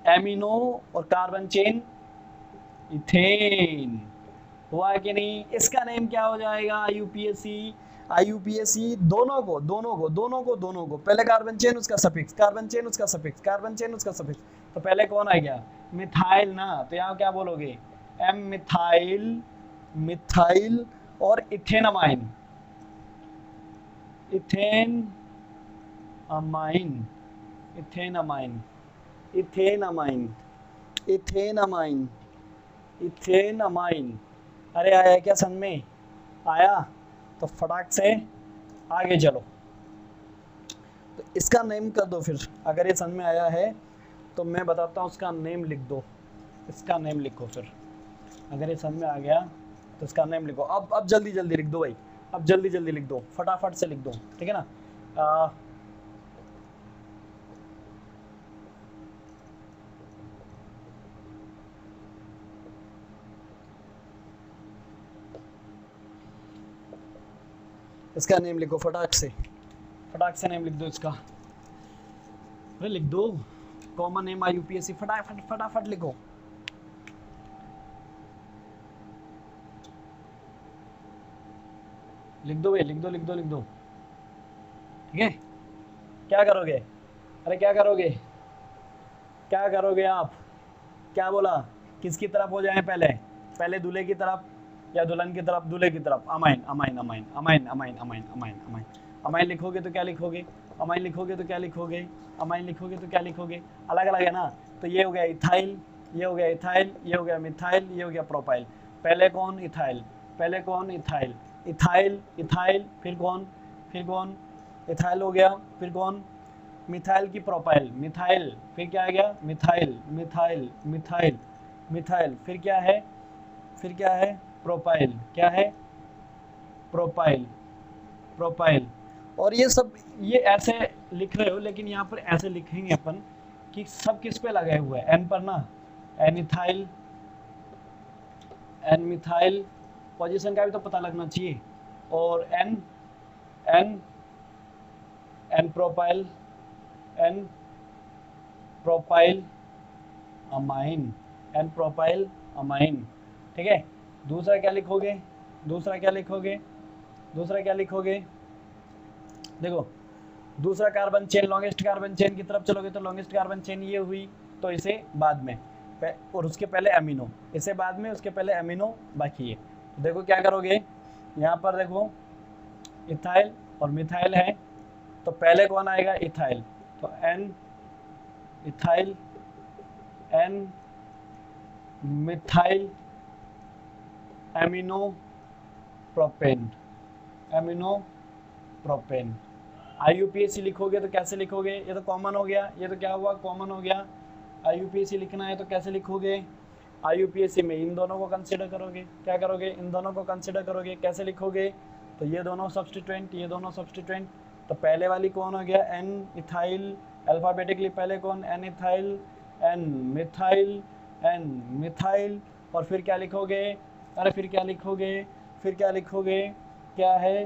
एमिनो और कार्बन चेन इथेन, हुआ कि नहीं, इसका नेम क्या हो जाएगा, आईयूपीएसी, आईयूपीएसी दोनों को दोनों को दोनों को दोनों को, पहले कार्बन चेन उसका सफिक्स, कार्बन चेन उसका सफिक्स, कार्बन चेन उसका सफिक्स, तो पहले कौन आ गया, मिथाइल ना, तो यहाँ क्या बोलोगे, एम मिथाइल, मिथाइल और ethane amine, ethane amine, ethane amine, ethane amine, ethane amine, ethane amine. अरे आया क्या समझ में आया, तो फटाक से आगे चलो, तो इसका नेम कर दो फिर, अगर ये समझ में आया है तो मैं बताता हूँ उसका नेम लिख दो, इसका नेम लिखो फिर, अगर ये समझ में आ गया तो इसका नेम लिखो। अब जल्दी जल्दी लिख दो भाई, अब जल्दी जल्दी लिख दो, फटाफट से लिख दो, ठीक है ना। इसका नेम लिखो फटाक से, फटाक से नेम लिख दो इसका, अरे लिख दो, कॉमन नेम आईयूपीएसी, फटाफट फटाफट लिखो। लिख दो भाई, लिख दो लिख दो लिख दो, ठीक है। क्या करोगे, अरे क्या करोगे, क्या करोगे आप, क्या बोला, किसकी तरफ हो जाए पहले, पहले दूल्हे की तरफ या दुल्हन की तरफ, दूल्हे की तरफ, amine amine amine amine amine amine amine amine, amine लिखोगे तो क्या लिखोगे, अमाइन लिखोगे तो क्या लिखोगे, अमाइन लिखोगे तो क्या लिखोगे, अलग अलग है ना, तो ये हो गया इथाइल, ये हो गया इथाइल, ये हो गया मिथाइल, ये हो गया प्रोपाइल, पहले कौन इथाइल, पहले कौन इथाइल, इथाइल इथाइल, फिर कौन, फिर कौन, इथाइल हो गया, फिर कौन, मिथाइल की प्रोपाइल, मिथाइल, फिर क्या आ गया, मिथाइल मिथाइल मिथाइल मिथाइल, फिर क्या है, फिर क्या है, प्रोपाइल, क्या है, प्रोपाइल, प्रोपाइल। और ये सब ये ऐसे लिख रहे हो, लेकिन यहाँ पर ऐसे लिखेंगे अपन कि सब किस पे लगे हुए हैं, एन पर ना, N ethyl, N methyl, position का भी तो पता लगना चाहिए, और N, N, N propyl, N propyl, amine, N propyl amine, ठीक है। दूसरा क्या लिखोगे, दूसरा क्या लिखोगे, दूसरा क्या लिखोगे, देखो दूसरा carbon chain, longest carbon chain की तरफ चलोगे तो लॉन्गेस्ट कार्बन चेन ये हुई, तो इसे बाद में और उसके पहले अमीनो, इसे बाद में, उसके पहले अमीनो बाकी है। तो देखो क्या करोगे, यहाँ पर देखो इथाइल और मिथाइल है, तो पहले कौन आएगा, इथाइल, तो N ethyl, N methyl amino propane, amino propane. IUPAC लिखोगे तो कैसे लिखोगे, ये तो कॉमन हो गया, ये तो क्या हुआ, कॉमन हो गया। IUPAC लिखना है तो कैसे लिखोगे, IUPAC में इन दोनों को कंसिडर करोगे, क्या करोगे, इन दोनों को कंसिडर करोगे, कैसे लिखोगे, तो ये दोनों सब्स्टिट्यूएंट, ये दोनों सब्स्टिट्यूएंट, तो पहले वाली कौन हो गया, एन इथाइल, अल्फाबेटिकली पहले कौन, N ethyl, N methyl, N methyl, और फिर क्या लिखोगे, अरे फिर क्या लिखोगे, फिर क्या लिखोगे, क्या है,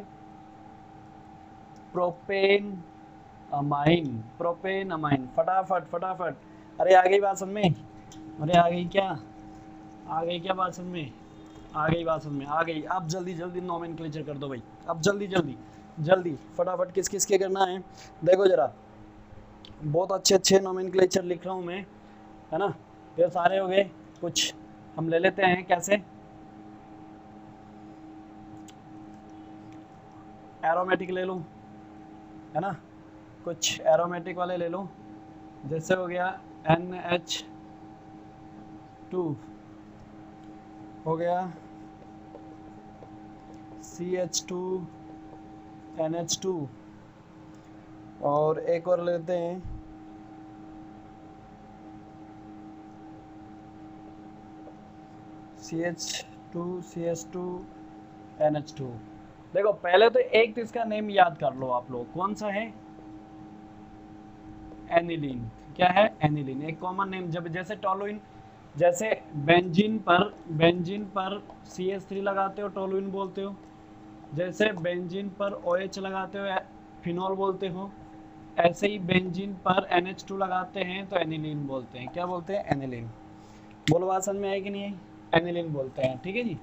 प्रोपेन अमाइन, प्रोपेन अमाइन, फटाफट फटाफट, अरे आ गई बात समझ में, अरे आ गई क्या, आ गई क्या बात समझ में, आ गई बात समझ में, आ गई। अब जल्दी जल्दी नोमेनक्लेचर कर दो भाई, अब जल्दी जल्दी जल्दी फटाफट किस किस के करना है, देखो जरा, बहुत अच्छे अच्छे नोमेनक्लेचर लिख रहा हूँ मैं, है ना, ये सारे हो गए, कुछ हम ले लेते हैं, कैसे, एरोमेटिक ले लूँ, है ना, कुछ एरोमेटिक वाले ले लो, जैसे हो गया NH2, हो गया CH2, NH2, और एक और लेते हैं CH2, CH2, NH2। देखो पहले तो एक तो इसका नेम याद कर लो आप लोग, कौन सा है, एनिलीन, क्या है, एनिलीन, एक कॉमन नेम, जब जैसे टोलुइन, जैसे बेंजीन पर CH3 लगाते हो टोलुइन बोलते हो, जैसे बेंजीन पर OH लगाते हो फिनॉल बोलते हो, ऐसे ही बेंजीन पर NH2 लगाते हैं तो एनिलीन बोलते हैं, क्या बोलते हैं, एनिलीन। बोलो बात समझ में आई कि नहीं आई, एनिलीन बोलते हैं, ठीक है जी,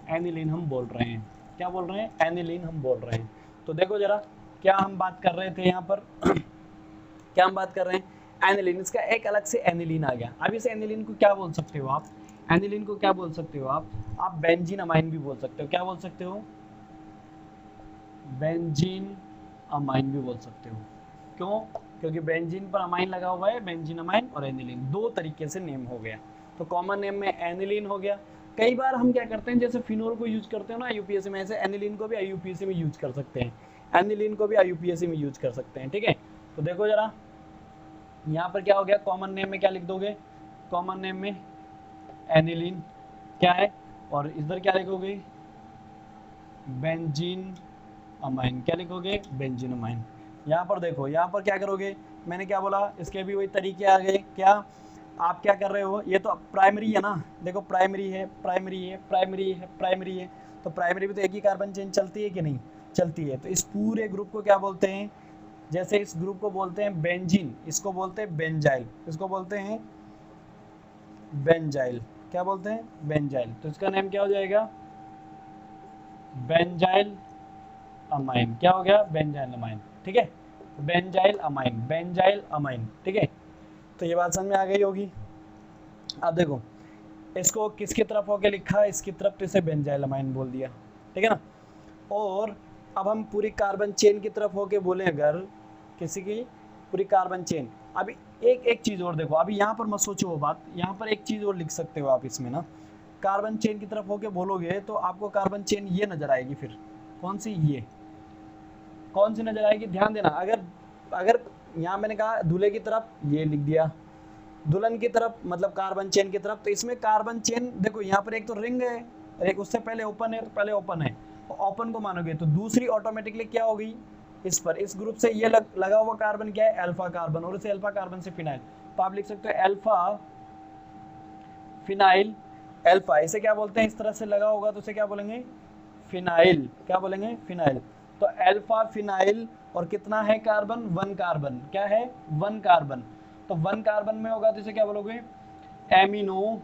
एनिलीन हम बोल रहे हैं, क्या बोल रहे हैं, एनिलीन हम बोल रहे हैं। तो देखो जरा क्या हम बात कर रहे थे यहाँ पर क्या हम बात कर रहे हैं, एनिलीन, इसका एक अलग से एनिलीन आ गया। अब इस एनिलीन को क्या बोल सकते हो आप, एनिलीन को क्या बोल सकते हो आप बेंजीन अमाइन भी बोल सकते हो, क्या बोल सकते हो, बेंजीन अमाइन भी बोल सकते हो, क्यों, क्योंकि बेंजीन पर अमाइन लगा हुआ है, बेंजीन अमाइन और एनिलीन दो तरीके से नेम हो गया। तो कॉमन नेम में एनिलीन हो गया। कई बार हम क्या करते हैं, जैसे फिनोल को यूज करते हो ना IUPAC में, ऐसे एनिलीन को भी IUPAC में यूज कर सकते हैं, एनिलीन को भी IUPAC में यूज कर सकते हैं, ठीक है। तो देखो जरा यहाँ पर क्या हो गया, कॉमन नेम में क्या लिख दोगे, कॉमन नेम में एनिलीन क्या है, और इधर क्या लिखोगे, बेंजीन अमाइन, क्या लिखोगे, बेंजीन अमाइन। यहाँ पर देखो, यहाँ पर क्या करोगे, मैंने क्या बोला, इसके भी वही तरीके आ गए, क्या आप क्या कर रहे हो, ये तो प्राइमरी है ना, देखो प्राइमरी है, प्राइमरी है, प्राइमरी है, प्राइमरी है, तो प्राइमरी में तो एक ही कार्बन चेन चलती है कि नहीं चलती है, तो इस पूरे ग्रुप को क्या बोलते हैं, जैसे इस ग्रुप को बोलते हैं बेंजीन, इसको बोलते हैं बेंजाइल, इसको बोलते हैं बेंजाइल, क्या बोलते हैं, बेंजाइल, तो इसका नेम क्या हो जाएगा, बेंजाइल अमाइन, क्या हो गया, बेंजाइल अमाइन, ठीक है, बेंजाइल अमाइन, बेंजाइल अमाइन, ठीक है। तो ये बात समझ में आ गई होगी। अब देखो इसको किसकी तरफ होके लिखा, इसकी तरफ, तो इसे बेंजाइल अमाइन बोल दिया, ठीक है ना। और अब हम पूरी कार्बन चेन की तरफ होके बोले, अगर किसी की पूरी कार्बन चेन, अभी एक एक चीज़ और देखो, अभी यहाँ पर मत सोचो वो बात, यहाँ पर एक चीज़ और लिख सकते हो आप इसमें ना, कार्बन चेन की तरफ होके बोलोगे तो आपको कार्बन चेन ये नजर आएगी, फिर कौन सी, ये कौन सी नजर आएगी, ध्यान देना। अगर अगर यहाँ मैंने कहा दूल्हे की तरफ, ये लिख दिया, दुल्हन की तरफ मतलब कार्बन चेन की तरफ, तो इसमें कार्बन चेन देखो, यहाँ पर एक तो रिंग है, एक उससे पहले ओपन है, तो पहले ओपन है, ओपन को मानोगे तो दूसरी ऑटोमेटिकली क्या हो गई, इस पर, इस ग्रुप से ये लगा हुआ कार्बन क्या है, अल्फा कार्बन, और इसे अल्फा कार्बन से फिनाइल, तो आप लिख सकते हो अल्फा फिनाइल, अल्फा इसे क्या बोलते हैं, इस तरह से लगा होगा तो इसे क्या बोलेंगे, फिनाइल, क्या बोलेंगे, फिनाइल। तो अल्फा फिनाइल, और कितना है कार्बन, 1 कार्बन, क्या है, 1 कार्बन, तो 1 कार्बन में होगा तो इसे क्या बोलोगे, एमिनो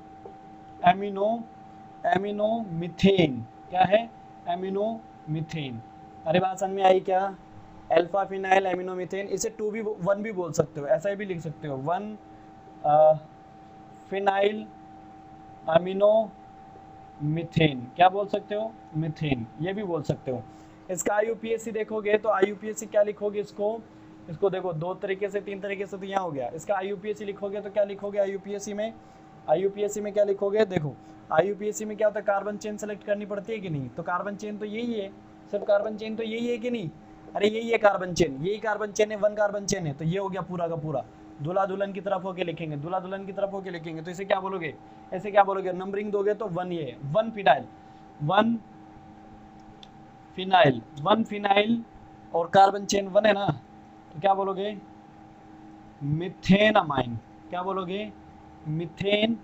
एमिनो एमिनो मीथेन, क्या है, एमिनो मीथेन। अरे बात समझ में आई क्या, अल्फा फिनाइल एमिनो मीथेन, इसे 2 भी 1 भी बोल सकते हो, ऐसा भी लिख सकते हो, 1 फिनाइल अमीनो मीथेन, क्या बोल सकते हो, मीथेन, ये भी बोल सकते हो। इसका आईयूपीएसी देखोगे तो आईयूपीएसी क्या लिखोगे, इसको इसको देखो 2 तरीके से 3 तरीके से, तो यहाँ हो गया। इसका आईयूपीएसी लिखोगे तो क्या लिखोगे, आईयूपीएसी में क्या लिखोगे, देखो आईयूपीएसी में क्या होता है, कार्बन चेन सेलेक्ट करनी पड़ती है कि नहीं, तो कार्बन चेन तो यही है, सिर्फ कार्बन चेन तो यही है कि नहीं, अरे यही है कार्बन चेन, यही कार्बन चेन है, 1 कार्बन चेन है, तो ये हो गया पूरा का पूरा। दूल्हा दुल्हन की तरफ होके लिखेंगे, दूल्हा दुल्हन की तरफ होके लिखेंगे, तो इसे क्या बोलोगे, ऐसे क्या बोलोगे, नंबरिंग दोगे तो 1, ये 1 फिनाइल, 1 फिनाइल, 1 फिनाइल और कार्बन चेन 1 है ना, तो क्या बोलोगे, मिथेन अमाइन, क्या बोलोगे, methane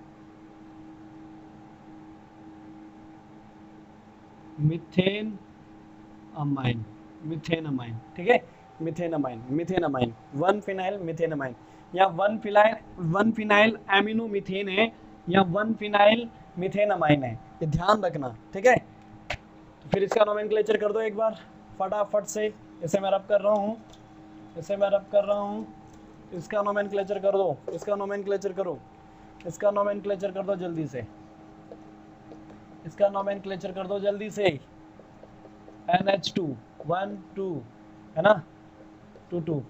methane amine, methane amine, ठीक है, methane amine, 1 phenyl methane amine, या 1 फिनाइल एमिनो मीथेन है, या 1 फिनाइल मिथेन अमाइन है, ये ध्यान रखना, ठीक है। तो फिर इसका नोमेनक्लेचर कर दो एक बार फटाफट से, इसे मैं रब कर रहा हूँ, इसका नोमेनक्लेचर कर दो, इसका नोमेनक्लेचर कर दो जल्दी से, इसका नोमेनक्लेचर कर दो जल्दी से, NH2 1 2 है ना, 2 2,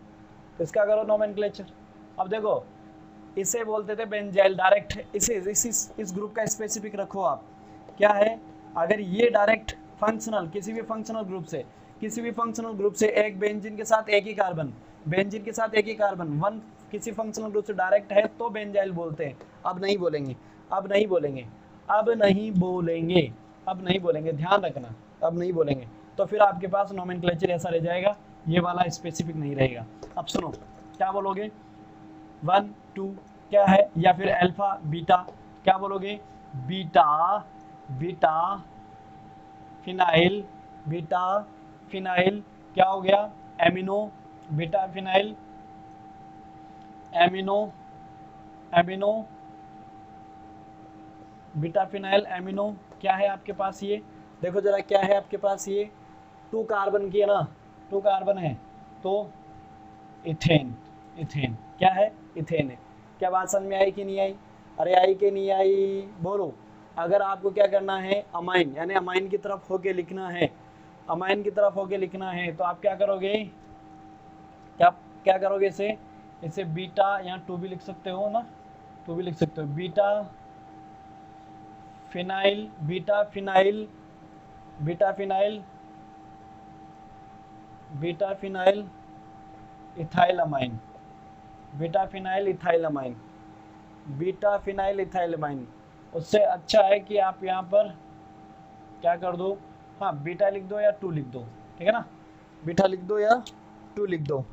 इसका करो नोमेनक्लेचर। अब देखो इसे बोलते थे बेंजाइल, डायरेक्ट इस ग्रुप का स्पेसिफिक रखो आप, क्या है, अगर ये डायरेक्ट फंक्शनल किसी भी फंक्शनल ग्रुप से एक बेंजीन के साथ एक ही कार्बन, वन किसी फंक्शनल ग्रुप से डायरेक्ट है तो बेंजाइल बोलते हैं। अब नहीं बोलेंगे, ध्यान रखना, अब नहीं बोलेंगे, तो फिर आपके पास नोमेनक्लेचर ऐसा रह जाएगा, ये वाला स्पेसिफिक नहीं रहेगा। अब सुनो क्या बोलोगे, 1 2 क्या है, या फिर अल्फा बीटा, क्या बोलोगे, बीटा फिनाइल, क्या हो गया, एमिनो, बीटा फिनाइल एमिनो, क्या है आपके पास, ये देखो जरा क्या है आपके पास, ये 2 कार्बन की है ना, 2 कार्बन है, तो इथेन, क्या है, इथेन है। क्या बात समझ में आई कि नहीं आई, अरे आई कि नहीं आई, बोलो। अगर आपको क्या करना है, अमाइन यानी अमाइन की तरफ होके लिखना है, तो आप क्या करोगे, क्या करोगे, इसे बीटा, यहाँ 2 भी लिख सकते हो ना, बीटा फिनाइल इथाइलामाइन, उससे अच्छा है कि आप यहाँ पर क्या कर दो, हाँ बीटा लिख दो या 2 लिख दो, ठीक है ना, बीटा लिख दो या 2 लिख दो,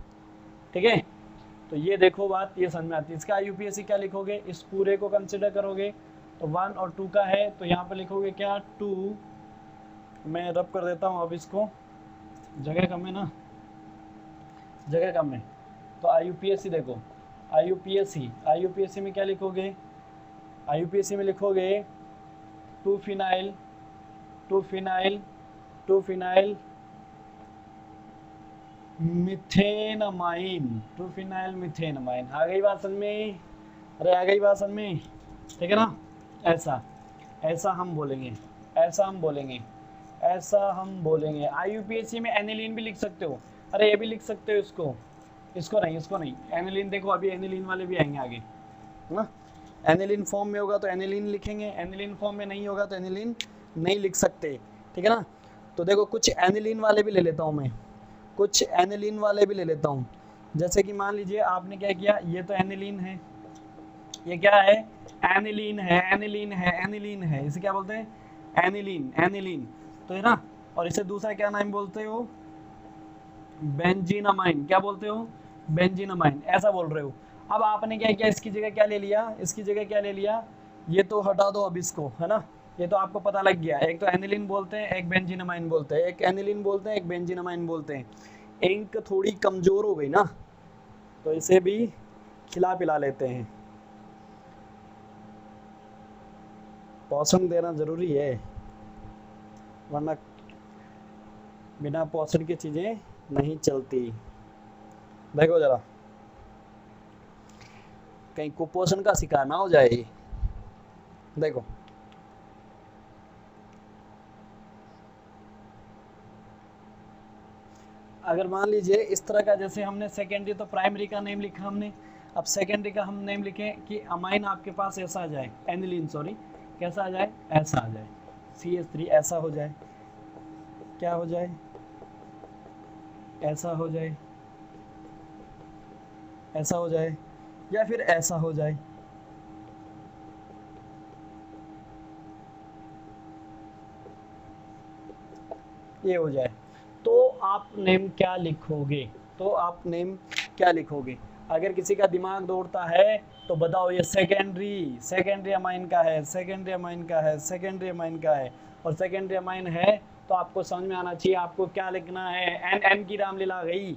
ठीक है। तो ये देखो बात ये समझ में आती है। इसका यूपीएससी क्या लिखोगे, इस पूरे को कंसिडर करोगे तो 1 और 2 का है, तो यहाँ पर लिखोगे क्या, 2, मैं रब कर देता हूँ, अब इसको जगह कम है ना, तो आईयूपीएससी देखो, आईयूपीएससी में क्या लिखोगे, आईयूपीएससी में लिखोगे 2 फिनाइल मिथेनमाइन, आ गई बात समझ में, ठीक है ना, ऐसा हम बोलेंगे। आईयूपीएससी में एनिलीन भी लिख सकते हो, अरे ये भी लिख सकते हो, इसको नहीं, एनिलीन देखो, अभी एनिलीन वाले भी आएंगे आगे, है ना, एनिलीन फॉर्म में होगा तो एनिलीन लिखेंगे, एनिलीन फॉर्म में नहीं होगा तो एनिलीन नहीं लिख सकते, ठीक है ना। तो देखो कुछ एनिलीन वाले भी ले लेता हूँ जैसे कि मान लीजिए आपने क्या किया, ये तो एनिलीन है, ये क्या है, एनिलीन है, इसे क्या बोलते हैं, एनिलीन, तो है ना, और इसे दूसरा क्या नाम बोलते हो, बेंजीनामाइन, क्या बोलते हो, बेंजीनामाइन, ऐसा बोल रहे हो। अब आपने क्या किया, इसकी जगह क्या ले लिया, ये तो हटा दो अब इसको, है ना, ये तो आपको पता लग गया, एक तो एनिलीन बोलते हैं, एक बेंजीनामाइन बोलते हैं, एक बेंजीनामाइन बोलते हैं। इंक थोड़ी कमजोर हो गई ना, तो इसे भी खिला पिला लेते हैं, पोषण देना जरूरी है, वरना बिना पोषण की चीजें नहीं चलती। देखो जरा, कहीं कुपोषण का शिकार ना हो जाए। देखो अगर मान लीजिए इस तरह का, जैसे हमने सेकेंडरी तो प्राइमरी का नेम लिखा हमने, अब सेकेंडरी का हम नेम लिखें कि अमाइन आपके पास ऐसा आ जाए, एनिलीन सॉरी, कैसा आ जाए, ऐसा आ जाए, CH3 ऐसा हो जाए, क्या हो जाए, ऐसा हो जाए, ऐसा हो जाए, या फिर ऐसा हो जाए। ये हो जाए, तो आप नेम क्या लिखोगे, तो आप नेम क्या लिखोगे? अगर किसी का दिमाग दौड़ता है तो बताओ, ये सेकेंडरी अमाइन का है, सेकेंडरी अमाइन का है, सेकेंडरी अमाइन का है, और सेकेंडरी अमाइन है तो आपको समझ में आना चाहिए आपको क्या लिखना है। एन एन की रामलीला गई,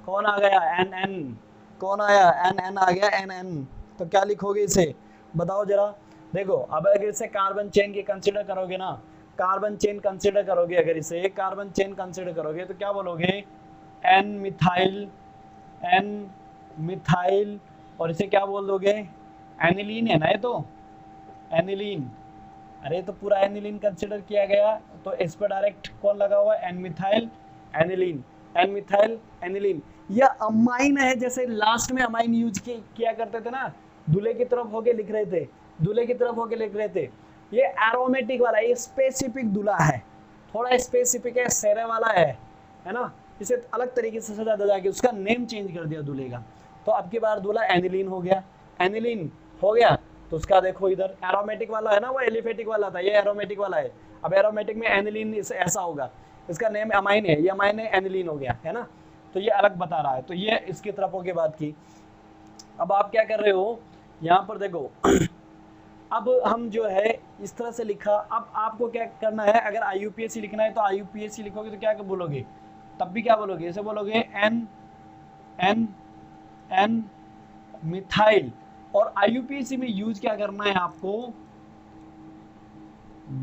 कौन आ गया, एन एन, कौन आया, एन एन आ गया, एन एन, तो क्या लिखोगे इसे, बताओ जरा। देखो अब अगर इसे कार्बन चेन की कंसिडर करोगे ना, कार्बन चेन कंसिडर करोगे, अगर इसे कार्बन चेन कंसिडर करोगे तो क्या बोलोगे, एन मिथाइल, एन मिथाइल, और इसे क्या बोल दोगे, एनिलीन है ना ये तो, एनिलीन, अरे तो पूरा एनिलीन कंसिडर किया गया, तो इस पर डायरेक्ट कौन लगा हुआ है, N methyl aniline, N methyl aniline. यह अमाइन है, जैसे लास्ट में अमाइन यूज किया करते थे ना, दूल्हे की तरफ होके लिख रहे थे, दूल्हे की तरफ होके लिख रहे थे। ये एरोमेटिक वाला, ये स्पेसिफिक दूल्हा है, थोड़ा स्पेसिफिक है, सेरे वाला है ना, इसे अलग तरीके से सजा दजा के उसका नेम चेंज कर दिया दूल्हे का। तो अब की बार दूल्हा एनिलीन हो गया, एनिलीन हो गया, तो उसका देखो इधर एरोमेटिक वाला है ना, वो एलिफेटिक वाला था, ये एरोमेटिक वाला है। अब एरोमेटिक में एनिलीन ऐसा होगा, इसका नेम अमाइन है, ये अमाइन है, एनिलीन हो गया है ना, तो ये अलग बता रहा है। तो ये इसकी तरफ होके बात की। अब आप क्या कर रहे हो, यहाँ पर देखो अब हम जो है इस तरह से लिखा, अब आपको क्या करना है, अगर IUPAC लिखना है तो IUPAC लिखोगे तो क्या बोलोगे, तब भी क्या बोलोगे, इसे बोलोगे एन एन एन मिथाइल, और IUPAC में यूज क्या करना है आपको,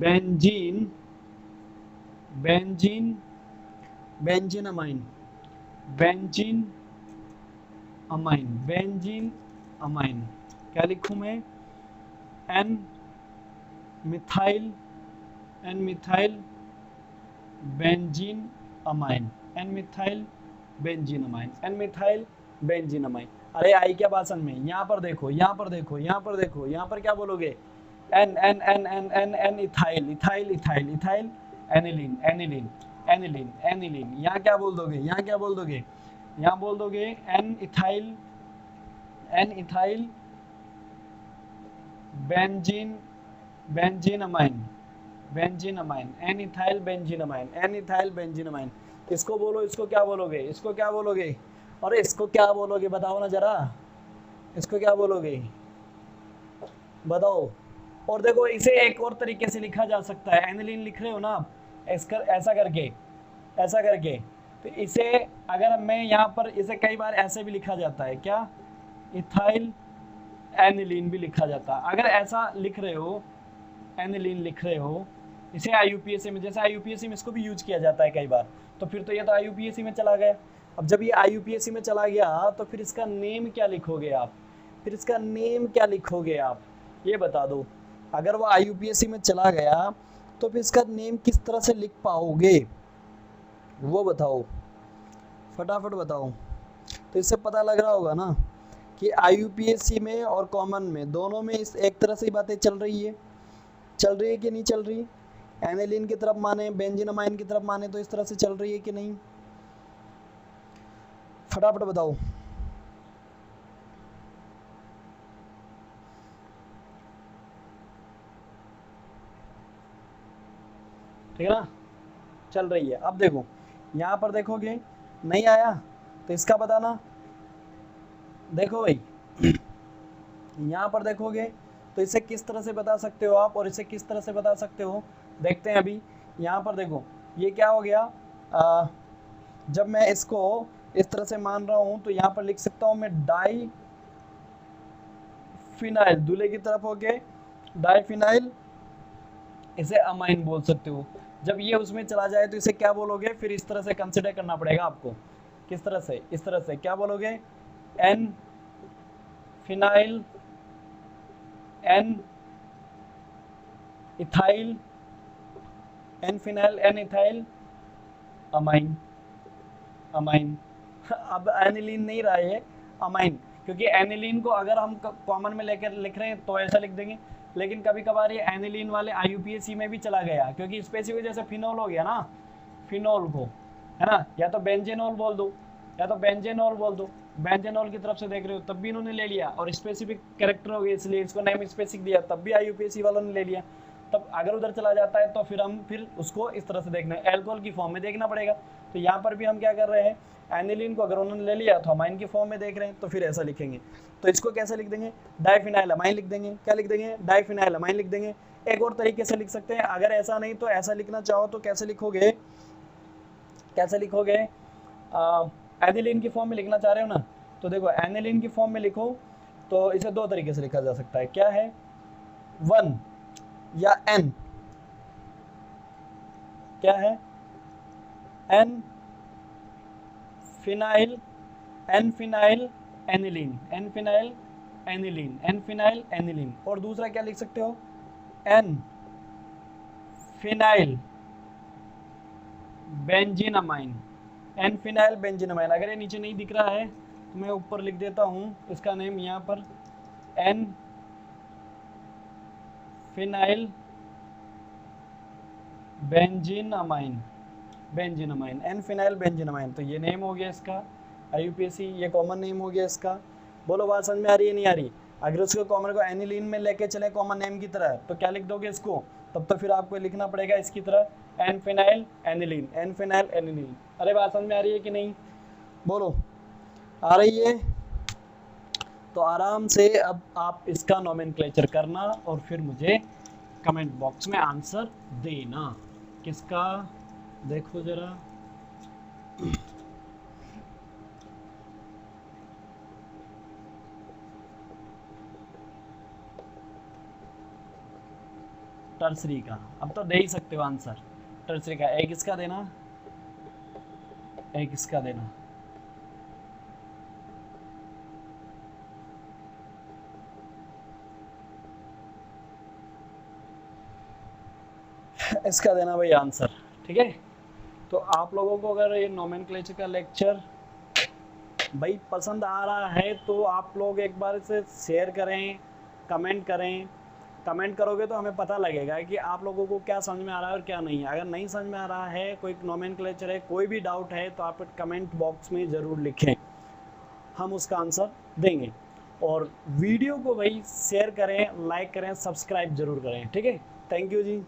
benzene, benzene, benzene amine, benzene amine, benzene amine, क्या लिखूं मैं, N methyl, N methyl benzene amine, N methyl benzene amine, N methyl benzene amine. अरे आई क्या भाषण में, यहाँ पर देखो, यहाँ पर देखो, यहाँ पर देखो, यहाँ पर क्या बोलोगे, N N N N N N ethyl, ethyl ethyl ethyl, aniline aniline aniline aniline, यहाँ क्या बोल दोगे, यहाँ क्या बोल दोगे, यहाँ बोल दोगे N ethyl, N ethyl benzene, benzene amine, benzene amine, N ethyl benzene amine, N ethyl benzene amine. इसको बोलो, इसको क्या बोलोगे, इसको क्या बोलोगे, और इसको क्या बोलोगे बताओ ना जरा, इसको क्या बोलोगे बताओ। और देखो इसे एक और तरीके से लिखा जा सकता है, एनिलीन लिख रहे हो ना आप, ऐसा करके, ऐसा करके, तो इसे अगर मैं यहाँ पर, इसे कई बार ऐसे भी लिखा जाता है, क्या, इथाइल एनिलीन भी लिखा जाता है। अगर ऐसा लिख रहे हो, एनिलीन लिख रहे हो, इसे IUPAC में, जैसे IUPAC में इसको भी यूज किया जाता है कई बार, तो फिर तो ये तो IUPAC में चला गया। अब जब ये IUPAC में चला गया तो फिर इसका नेम क्या लिखोगे आप, फिर इसका नेम क्या लिखोगे आप, ये बता दो। अगर वो IUPAC में चला गया तो फिर इसका नेम किस तरह से लिख पाओगे, वो बताओ, फटाफट बताओ। तो इससे पता लग रहा होगा ना कि IUPAC में और कॉमन में, दोनों में इस एक तरह से बातें चल रही है कि नहीं चल रही, एनिलीन की तरफ माने, बेंजीन अमाइन की तरफ माने, तो इस तरह से चल रही है कि नहीं, फटाफट बताओ। ठीक है ना, चल रही है। अब देखो यहाँ पर देखोगे, नहीं आया तो इसका बताना। देखो भाई यहाँ पर देखोगे तो इसे किस तरह से बता सकते हो आप, और इसे किस तरह से बता सकते हो, देखते हैं अभी। यहाँ पर देखो ये क्या हो गया, जब मैं इसको इस तरह से मान रहा हूँ तो यहाँ पर लिख सकता हूँ मैं डाई फिनाइल, दूल्हे की तरफ होके डाई फिनाइल इसे अमाइन बोल सकते हो। जब ये उसमें चला जाए तो इसे क्या बोलोगे, फिर इस तरह से कंसिडर करना पड़ेगा आपको। किस तरह से, इस तरह से क्या बोलोगे, N phenyl, N ethyl, N phenyl, N ethyl amine, amine. अब एनिलीन नहीं रहा है, अमाइन, क्योंकि एनिलीन को अगर हम कॉमन में लेकर लिख रहे हैं तो ऐसा लिख देंगे, लेकिन कभी कभार ये एनिलीन वाले आईयूपीएसी में भी चला गया, क्योंकि स्पेसिफिक जैसे फिनोल हो गया ना, फिनोल को है ना, या तो बेंजेनॉल बोल दो, या तो बेंजेनॉल बोल दो, बेंजेनॉल की तरफ से देख रहे हो तब भी इन्होंने ले लिया, और स्पेसिफिक कैरेक्टर हो गया इसलिए इसको नेम स्पेसिफिक दिया, तब भी आईयूपीएसी वालों ने ले लिया। तब अगर उधर चला जाता है तो फिर हम फिर उसको इस तरह से देखना है, एल्कोहल की फॉर्म में देखना पड़ेगा। तो यहाँ पर भी हम क्या कर रहे हैं, एनिलीन को अगर उन्होंने ले लिया तो अमाइन की फॉर्म में देख रहे हैं, तो फिर ऐसा लिखेंगे। तो इसको कैसे लिख देंगे, डाइफिनाइल अमाइन लिख देंगे। क्या लिख देंगे, डाइफिनाइल अमाइन लिख देंगे। एक और तरीके से लिख सकते हैं, अगर ऐसा नहीं तो ऐसा लिखना चाहो तो कैसे लिखोगे, कैसे लिखोगे, एनिलीन की फॉर्म में लिखना चाह रहे हो ना, तो देखो एनिलीन की फॉर्म में लिखो तो इसे दो तरीके से लिखा जा सकता है। क्या है, 1 या n, क्या है, n phenyl, N phenyl aniline, N phenyl aniline, N phenyl aniline. और दूसरा क्या लिख सकते हो, N phenyl benzenamine, N phenyl benzenamine. अगर ये नीचे नहीं दिख रहा है तो मैं ऊपर लिख देता हूँ इसका नेम यहाँ पर, एन फिनाइल बेंजीनमाइन, बेंजीनमाइन, एन फिनाइल बेंजीनमाइन। तो ये नेम हो गया इसका आईयूपीएसी, ये कॉमन नेम हो गया इसका। बोलो बात समझ में आ रही है नहीं आ रही। अगर उसको कॉमन को एनिलीन में लेके चले कॉमन नेम की तरह तो क्या लिख दोगे इसको, तब तो फिर आपको लिखना पड़ेगा इसकी तरह N phenyl aniline, N phenyl aniline. अरे बात समझ में आ रही है कि नहीं, बोलो आ रही है। तो आराम से अब आप इसका नोमेनक्लेचर करना और फिर मुझे कमेंट बॉक्स में आंसर देना। किसका, देखो जरा, टर्सरी का। अब तो दे ही सकते हो आंसर, टर्सरी का। एक इसका देना, एक इसका देना। इसका देना भाई आंसर, ठीक है। तो आप लोगों को अगर ये नोमेनक्लेचर का लेक्चर भाई पसंद आ रहा है तो आप लोग एक बार इसे शेयर करें, कमेंट करें। कमेंट करोगे तो हमें पता लगेगा कि आप लोगों को क्या समझ में आ रहा है और क्या नहीं है। अगर नहीं समझ में आ रहा है, कोई नोमेनक्लेचर है, कोई भी डाउट है, तो आप कमेंट बॉक्स में ज़रूर लिखें, हम उसका आंसर देंगे। और वीडियो को भाई शेयर करें, लाइक करें, सब्सक्राइब जरूर करें, ठीक है। Thank you ji.